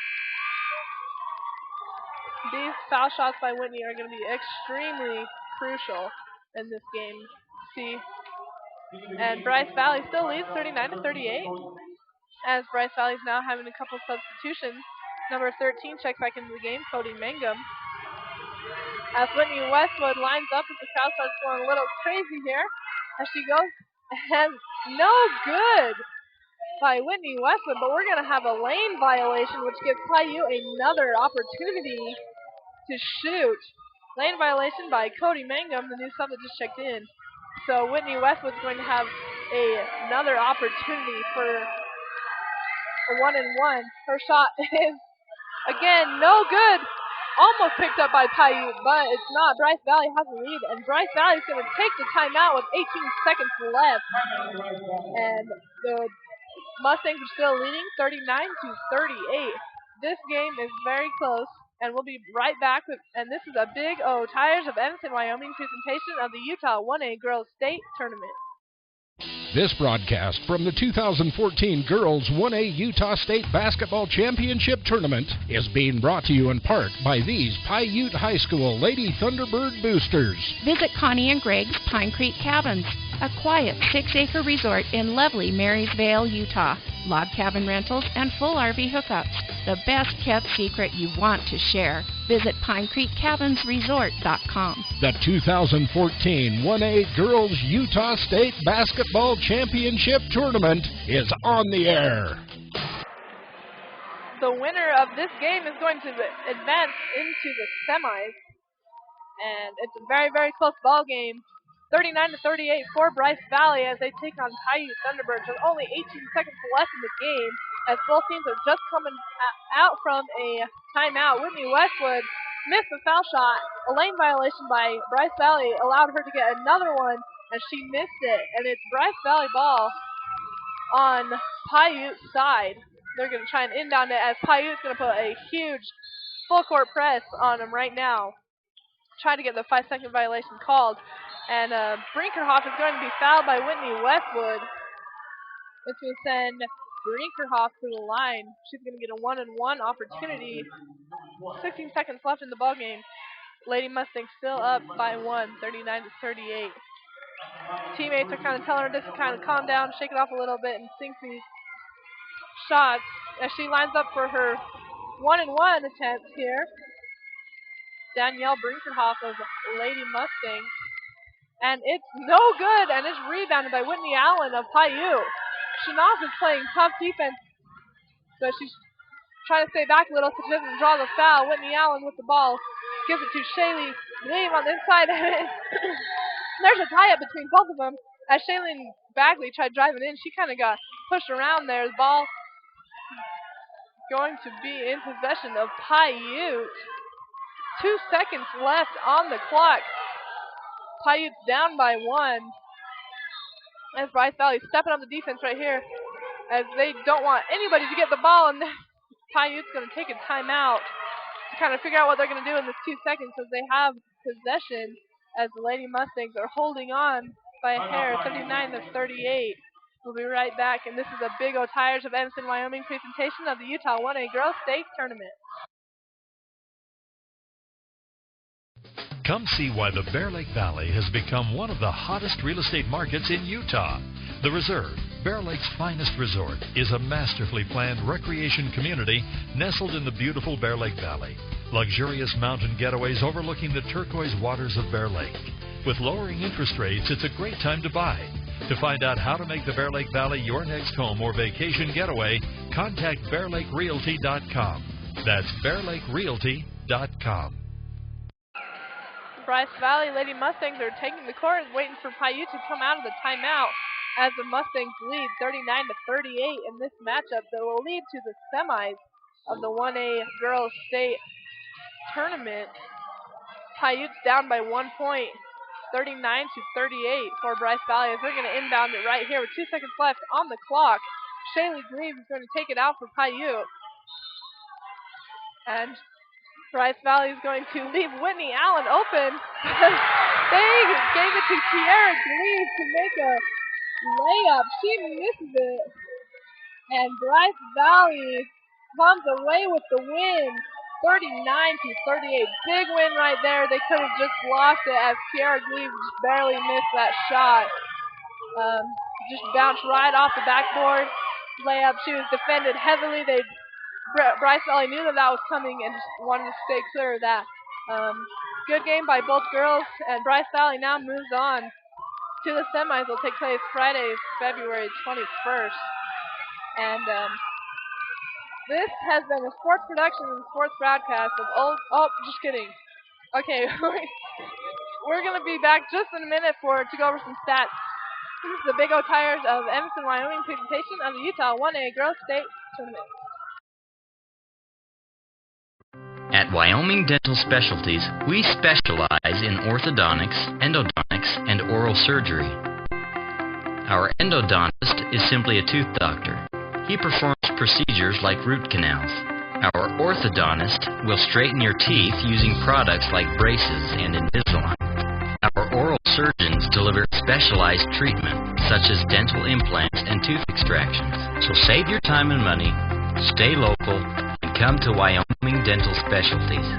These foul shots by Whitney are going to be extremely crucial in this game. See, and Bryce Valley still leads 39 to 38. As Bryce Valley's now having a couple substitutions. Number 13 checks back into the game, Cody Mangum. As Whitney Westwood lines up as the crowd starts going a little crazy here. As she goes, and no good by Whitney Westwood, but we're going to have a lane violation, which gives Piute another opportunity to shoot. Lane violation by Cody Mangum, the new sub that just checked in. So Whitney Westwood's going to have another opportunity for a 1-and-1. Her shot is, again, no good. Almost picked up by Piute, but it's not. Bryce Valley has the lead, and Bryce Valley's going to take the timeout with 18 seconds left. And the Mustangs are still leading 39 to 38. This game is very close, and we'll be right back. And this is a Big O Tires of Evanston, Wyoming presentation of the Utah 1A Girls State Tournament. This broadcast from the 2014 Girls 1A Utah State Basketball Championship Tournament is being brought to you in part by these Piute High School Lady Thunderbird Boosters. Visit Connie and Greg's Pine Creek Cabins, a quiet 6-acre resort in lovely Marysvale, Utah. Log cabin rentals and full RV hookups. The best kept secret you want to share. Visit PineCreekCabinsResort.com. The 2014 1A Girls Utah State Basketball Championship Tournament is on the air. The winner of this game is going to advance into the semis. And it's a very, very close ball game. 39-38 for Bryce Valley as they take on Piute Thunderbirds with only 18 seconds left in the game as both teams are just coming out from a timeout. Whitney Westwood missed the foul shot. A lane violation by Bryce Valley allowed her to get another one, and she missed it. And it's Bryce Valley ball on Piute's side. They're going to try and inbound it as Piute's going to put a huge full-court press on them right now. Try to get the 5-second violation called. And Brinkerhoff is going to be fouled by Whitney Westwood. It's going to send Brinkerhoff to the line. She's going to get a 1-on-1 opportunity. 16 seconds left in the ballgame. Lady Mustangs still up by 1, 39-38. Teammates are kind of telling her to kind of calm down, shake it off a little bit, and sink these shots as she lines up for her 1-and-1 attempt here. Danielle Brinkerhoff of Lady Mustangs. And it's no good, and it's rebounded by Whitney Allen of Piute. Shanoff is playing tough defense, but she's trying to stay back a little so she doesn't draw the foul. Whitney Allen with the ball gives it to Shaylee Gleave on the inside. There's a tie-up between both of them as Shaylene Bagley tried driving in. She kind of got pushed around there. The ball going to be in possession of Piute. 2 seconds left on the clock. Piute's down by 1. As Bryce Valley stepping up the defense right here as they don't want anybody to get the ball, and Piute's going to take a timeout to kind of figure out what they're going to do in this 2 seconds as they have possession as the Lady Mustangs are holding on by a hair, 39-38. We'll be right back, and this is a Big O Tires of Evanston, Wyoming presentation of the Utah 1A Girls State Tournament. Come see why the Bear Lake Valley has become one of the hottest real estate markets in Utah. The Reserve, Bear Lake's finest resort, is a masterfully planned recreation community nestled in the beautiful Bear Lake Valley. Luxurious mountain getaways overlooking the turquoise waters of Bear Lake. With lowering interest rates, it's a great time to buy. To find out how to make the Bear Lake Valley your next home or vacation getaway, contact BearLakeRealty.com. That's BearLakeRealty.com. Bryce Valley Lady Mustangs are taking the court, waiting for Piute to come out of the timeout as the Mustangs lead 39-38 in this matchup that will lead to the semis of the 1A Girls State Tournament. Piute's down by 1 point, 39-38 for Bryce Valley as they're going to inbound it right here with 2 seconds left on the clock. Shaylee Gleave is going to take it out for Piute. And Bryce Valley is going to leave Whitney Allen open. They gave it to Kiara Gleave to make a layup. She misses it. And Bryce Valley comes away with the win, 39-38. Big win right there. They could have just lost it as Kiara Gleave just barely missed that shot. Just bounced right off the backboard. Layup. She was defended heavily. Bryce Valley knew that was coming and just wanted to stay clear of that. Good game by both girls, and Bryce Valley now moves on to the semis. Will take place Friday, February 21st. And this has been a sports production and sports broadcast of just kidding. Okay, we're going to be back just in a minute to go over some stats. This is the Big O Tires of Evanston, Wyoming presentation of the Utah 1A Girls State Tournament. At Wyoming Dental Specialties, we specialize in orthodontics, endodontics, and oral surgery. Our endodontist is simply a tooth doctor. He performs procedures like root canals, Our orthodontist will straighten your teeth using products like braces and Invisalign. Our oral surgeons deliver specialized treatment, such as dental implants and tooth extractions. So save your time and money, stay local, and come to Wyoming Dental Specialties.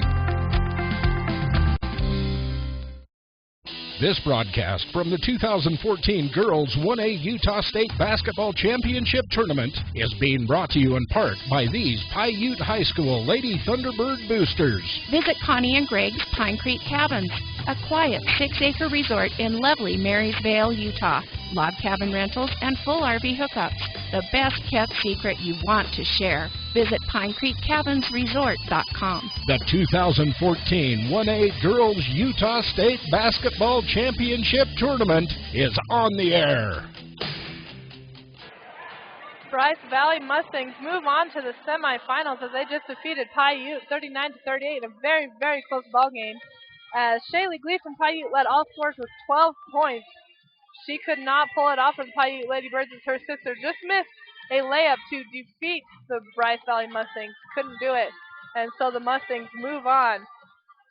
This broadcast from the 2014 Girls 1A Utah State Basketball Championship Tournament is being brought to you in part by these Piute High School Lady Thunderbird Boosters. Visit Connie and Greg's Pine Creek Cabins, a quiet 6-acre resort in lovely Marysvale, Utah. Log cabin rentals and full RV hookups. The best kept secret you want to share. Visit PineCreekCabinsResort.com. The 2014 1A Girls Utah State Basketball Championship Tournament is on the air. Bryce Valley Mustangs move on to the semifinals as they just defeated Piute 39-38. A very, very close ball game. As Shaylee Glee from Piute led all scores with 12 points. She could not pull it off for the Piute Lady Birds as her sister just missed a layup to defeat the Bryce Valley Mustangs. Couldn't do it. And so the Mustangs move on.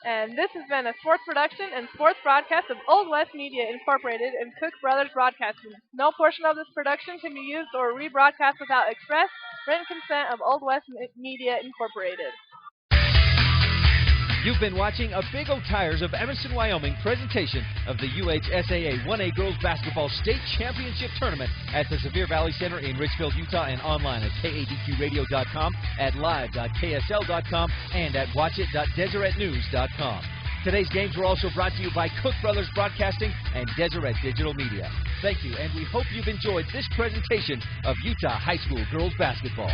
And this has been a sports production and sports broadcast of Old West Media Incorporated and Cook Brothers Broadcasting. No portion of this production can be used or rebroadcast without express written consent of Old West Media Incorporated. You've been watching a Big O Tires of Evanston, Wyoming presentation of the UHSAA 1A Girls Basketball State Championship Tournament at the Sevier Valley Center in Richfield, Utah, and online at kadqradio.com, at live.ksl.com, and at watchit.deseretnews.com. Today's games were also brought to you by Cook Brothers Broadcasting and Deseret Digital Media. Thank you, and we hope you've enjoyed this presentation of Utah High School Girls Basketball.